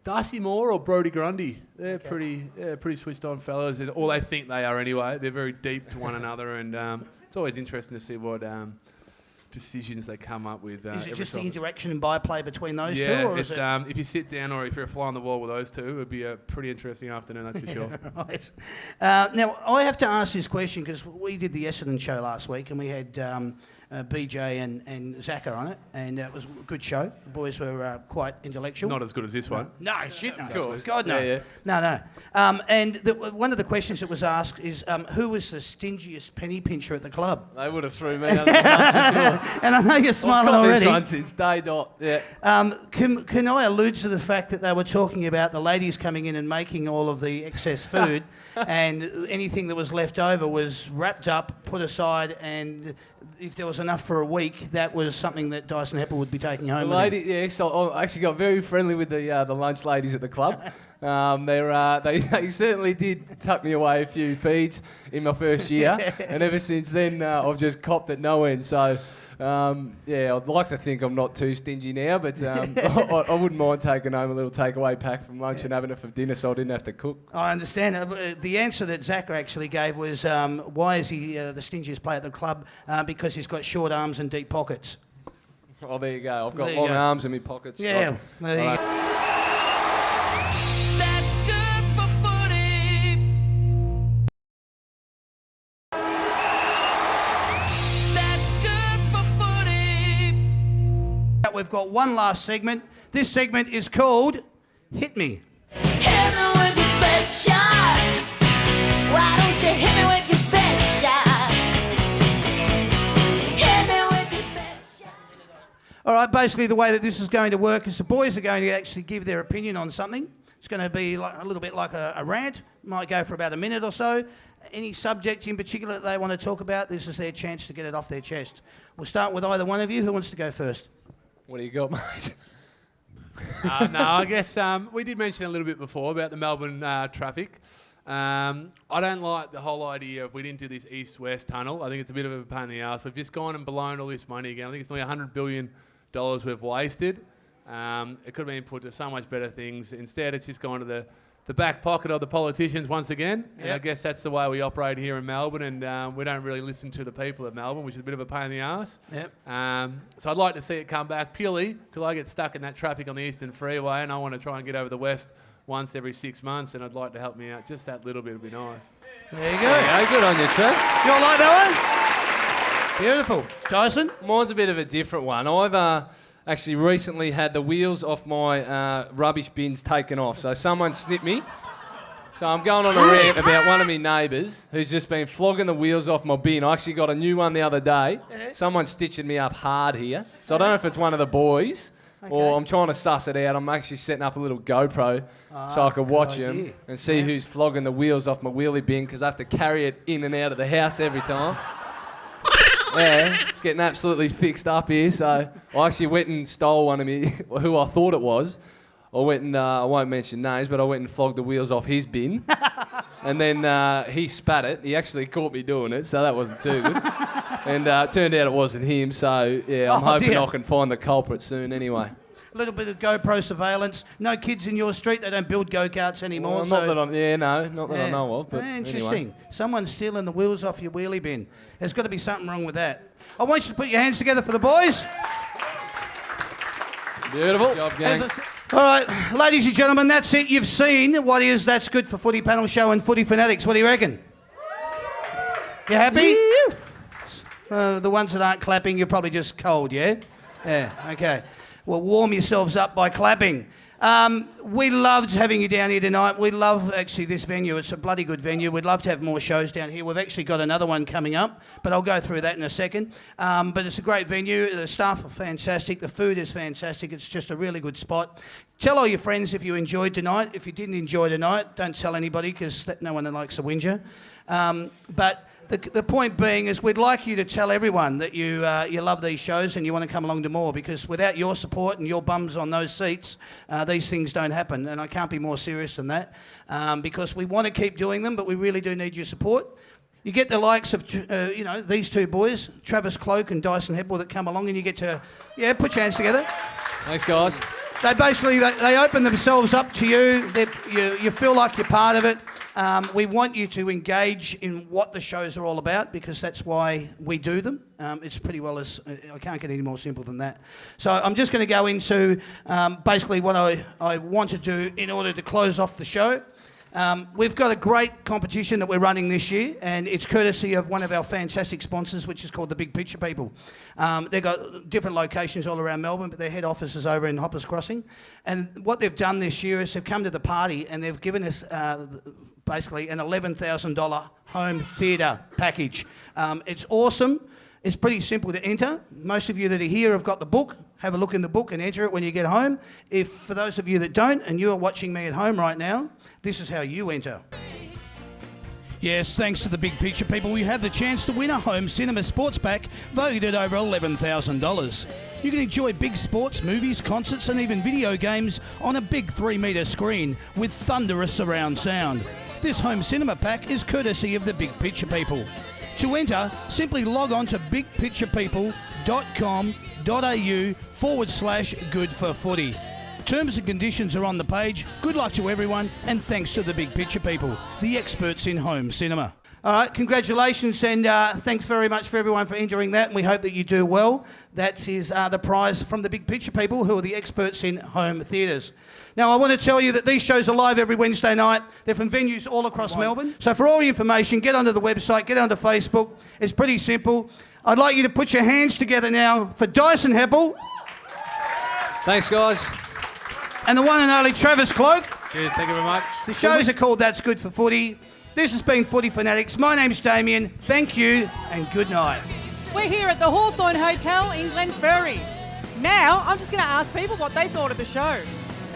Speaker 3: Darcy Moore or Brodie Grundy. They're pretty switched on fellas, or they think they are anyway. They're very deep to one another, and it's always interesting to see what decisions they come up with.
Speaker 1: Is it just the interaction and byplay between those two?
Speaker 3: Yeah,
Speaker 1: Or
Speaker 3: it's,
Speaker 1: is it...
Speaker 3: if you sit down or if you're a fly on the wall with those two, it'd be a pretty interesting afternoon, that's for sure.
Speaker 1: Right. Now, I have to ask this question because we did the Essendon show last week and we had BJ and Zaka on it, and it was a good show. The boys were quite intellectual.
Speaker 3: Not as good as this one.
Speaker 1: No, shit, no.
Speaker 3: Of course.
Speaker 1: God, no.
Speaker 5: Yeah.
Speaker 1: No. And one of the questions that was asked is, who was the stingiest penny pincher at the club?
Speaker 5: They would have threw me under the bus for sure.
Speaker 1: And I know you're smiling
Speaker 5: I've got
Speaker 1: already.
Speaker 5: this one since day dot. Yeah.
Speaker 1: Can I allude to the fact that they were talking about the ladies coming in and making all of the excess food, and anything that was left over was wrapped up, put aside, and if there was enough for a week, that was something that Dyson Hepper would be taking home.
Speaker 5: So I actually got very friendly with the lunch ladies at the club. They certainly did tuck me away a few feeds in my first year, and ever since then I've just copped at no end. So I'd like to think I'm not too stingy now, but I wouldn't mind taking home a little takeaway pack from lunch and having it for dinner, so I didn't have to cook.
Speaker 1: I understand. The answer that Zach actually gave was, why is he the stingiest player at the club? Because he's got short arms and deep pockets.
Speaker 5: Oh, there you go. I've got
Speaker 1: There you
Speaker 5: long
Speaker 1: go.
Speaker 5: arms in my pockets.
Speaker 1: Yeah,
Speaker 5: So,
Speaker 1: there you go.
Speaker 9: That's good for footy. That's good for footy.
Speaker 1: We've got one last segment. This segment is called Hit Me.
Speaker 10: Hit me with your best shot. Why don't you hit me with your best shot? Hit me with your best shot.
Speaker 1: All right, basically the way that this is going to work is the boys are going to actually give their opinion on something. It's going to be like, a little bit like a rant. Might go for about a minute or so. Any subject in particular that they want to talk about, this is their chance to get it off their chest. We'll start with either one of you. Who wants to go first?
Speaker 5: What do you got, mate?
Speaker 3: No, I guess we did mention a little bit before about the Melbourne traffic. I don't like the whole idea of we didn't do this east-west tunnel. I think it's a bit of a pain in the arse. We've just gone and blown all this money again. I think it's nearly $100 billion we've wasted. It could have been put to so much better things. Instead, it's just gone to the back pocket of the politicians once again. And I guess that's the way we operate here in Melbourne, and we don't really listen to the people of Melbourne, which is a bit of a pain in the arse.
Speaker 1: Yep.
Speaker 3: So I'd like to see it come back purely because I get stuck in that traffic on the Eastern Freeway, and I want to try and get over the West once every 6 months, and I'd like to help me out. Just that little bit would be nice.
Speaker 1: There you go.
Speaker 5: Yeah, good on you, Trev.
Speaker 1: You all like that one? Beautiful. Dyson?
Speaker 5: Mine's a bit of a different one. I've actually recently had the wheels off my rubbish bins taken off. So someone snipped me. So I'm going on a rant about one of my neighbours who's just been flogging the wheels off my bin. I actually got a new one the other day. Someone's stitching me up hard here. So I don't know if it's one of the boys or I'm trying to suss it out. I'm actually setting up a little GoPro so I can watch him and see who's flogging the wheels off my wheelie bin because I have to carry it in and out of the house every time. Yeah, getting absolutely fixed up here. So I actually went and stole one of me, who I thought it was. I went and, I won't mention names, but I went and flogged the wheels off his bin. And then he spat it. He actually caught me doing it, so that wasn't too good. And it turned out it wasn't him, so yeah, I'm hoping I can find the culprit soon anyway.
Speaker 1: A little bit of GoPro surveillance. No kids in your street. They don't build go-karts anymore.
Speaker 5: Well, not that I know of. But
Speaker 1: interesting.
Speaker 5: Anyway.
Speaker 1: Someone's stealing the wheels off your wheelie bin. There's got to be something wrong with that. I want you to put your hands together for the boys.
Speaker 5: Beautiful. Good job, gang.
Speaker 1: All right, ladies and gentlemen, that's it. You've seen what is That's Good for Footy Panel Show and Footy Fanatics. What do you reckon? You happy? The ones that aren't clapping, you're probably just cold, yeah? Yeah, okay. Well, warm yourselves up by clapping. We loved having you down here tonight. We love actually this venue. It's a bloody good venue. We'd love to have more shows down here. We've actually got another one coming up, but I'll go through that in a second. But it's a great venue. The staff are fantastic. The food is fantastic. It's just a really good spot. Tell all your friends if you enjoyed tonight. If you didn't enjoy tonight, don't tell anybody because no one likes a whinger. But the point being is we'd like you to tell everyone that you love these shows and you want to come along to more, because without your support and your bums on those seats, these things don't happen. And I can't be more serious than that, because we want to keep doing them, but we really do need your support. You get the likes of, these two boys, Travis Cloak and Dyson Hebel, that come along, and you get to, put your hands together.
Speaker 5: Thanks, guys.
Speaker 1: They basically, they open themselves up to you. You feel like you're part of it. We want you to engage in what the shows are all about, because that's why we do them. It's pretty well I can't get any more simple than that. So I'm just going to go into basically what I want to do in order to close off the show. We've got a great competition that we're running this year, and it's courtesy of one of our fantastic sponsors, which is called the Big Picture People. They've got different locations all around Melbourne, but their head office is over in Hoppers Crossing. And what they've done this year is they've come to the party and they've given us basically an $11,000 home theatre package. It's awesome. It's pretty simple to enter. Most of you that are here have got the book. Have a look in the book and enter it when you get home. For those of you that don't, and you're watching me at home right now, this is how you enter. Yes, thanks to the Big Picture People, we have the chance to win a home cinema sports pack valued at over $11,000. You can enjoy big sports, movies, concerts and even video games on a big 3-metre screen with thunderous surround sound. This home cinema pack is courtesy of the Big Picture People. To enter, simply log on to bigpicturepeople.com.au/good-for-footy. Terms and conditions are on the page. Good luck to everyone, and thanks to the Big Picture People, the experts in home cinema. All right, congratulations, and thanks very much for everyone for entering that, and we hope that you do well. That is the prize from the Big Picture People, who are the experts in home theatres. Now, I want to tell you that these shows are live every Wednesday night. They're from venues all across Melbourne. So for all your information, get onto the website, get onto Facebook. It's pretty simple. I'd like you to put your hands together now for Dyson Hebel.
Speaker 5: Thanks, guys.
Speaker 1: And the one and only Travis Cloak.
Speaker 3: Cheers, thank you very much.
Speaker 1: The shows are called That's Good for Footy. This has been Footy Fanatics. My name's Damian. Thank you and good night.
Speaker 11: We're here at the Hawthorn Hotel in Glenferrie. Now, I'm just going to ask people what they thought of the show.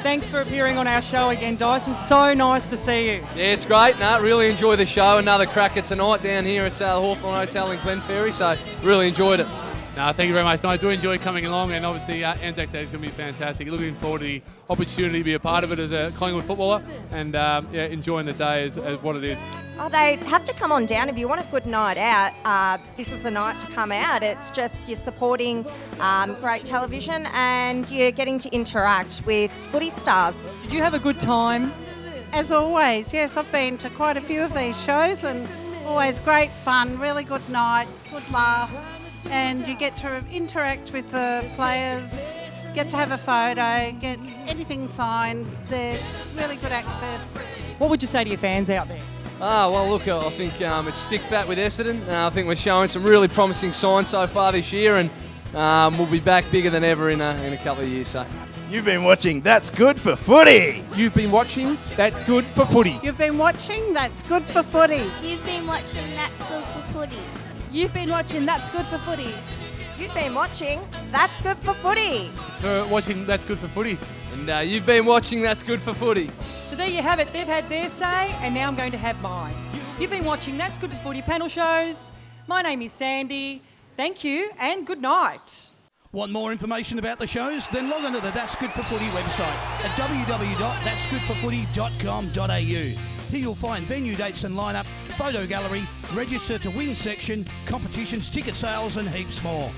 Speaker 11: Thanks for appearing on our show again, Dyson. So nice to see you.
Speaker 5: Yeah, it's great. Really enjoy the show. Another cracker tonight down here at the Hawthorn Hotel in Glenferrie, so really enjoyed it.
Speaker 3: No, thank you very much. No, I do enjoy coming along, and obviously Anzac Day is going to be fantastic. Looking forward to the opportunity to be a part of it as a Collingwood footballer, and enjoying the day as what it is.
Speaker 12: Oh, they have to come on down if you want a good night out. This is the night to come out. It's just you're supporting great television and you're getting to interact with footy stars.
Speaker 11: Did you have a good time?
Speaker 13: As always, yes. I've been to quite a few of these shows and always great fun, really good night, good laugh. And you get to interact with the players, get to have a photo, get anything signed. They're really good access.
Speaker 11: What would you say to your fans out there?
Speaker 5: Well, look, I think it's stick fat with Essendon. I think we're showing some really promising signs so far this year, and we'll be back bigger than ever in a couple of years. So.
Speaker 14: You've been watching That's Good for Footy.
Speaker 15: You've been watching That's Good for Footy.
Speaker 13: You've been watching That's Good for Footy.
Speaker 10: You've been watching That's Good for Footy.
Speaker 7: You've been watching That's Good for Footy.
Speaker 12: You've been watching That's Good for Footy.
Speaker 3: So watching That's Good for Footy.
Speaker 5: And you've been watching That's Good for Footy.
Speaker 11: So there you have it. They've had their say, and now I'm going to have mine. You've been watching That's Good for Footy panel shows. My name is Sandy. Thank you, and good night.
Speaker 1: Want more information about the shows? Then log on to the That's Good for Footy website at www.that'sgoodforfooty.com.au. Here you'll find venue dates and lineup, photo gallery, register to win section, competitions, ticket sales and heaps more.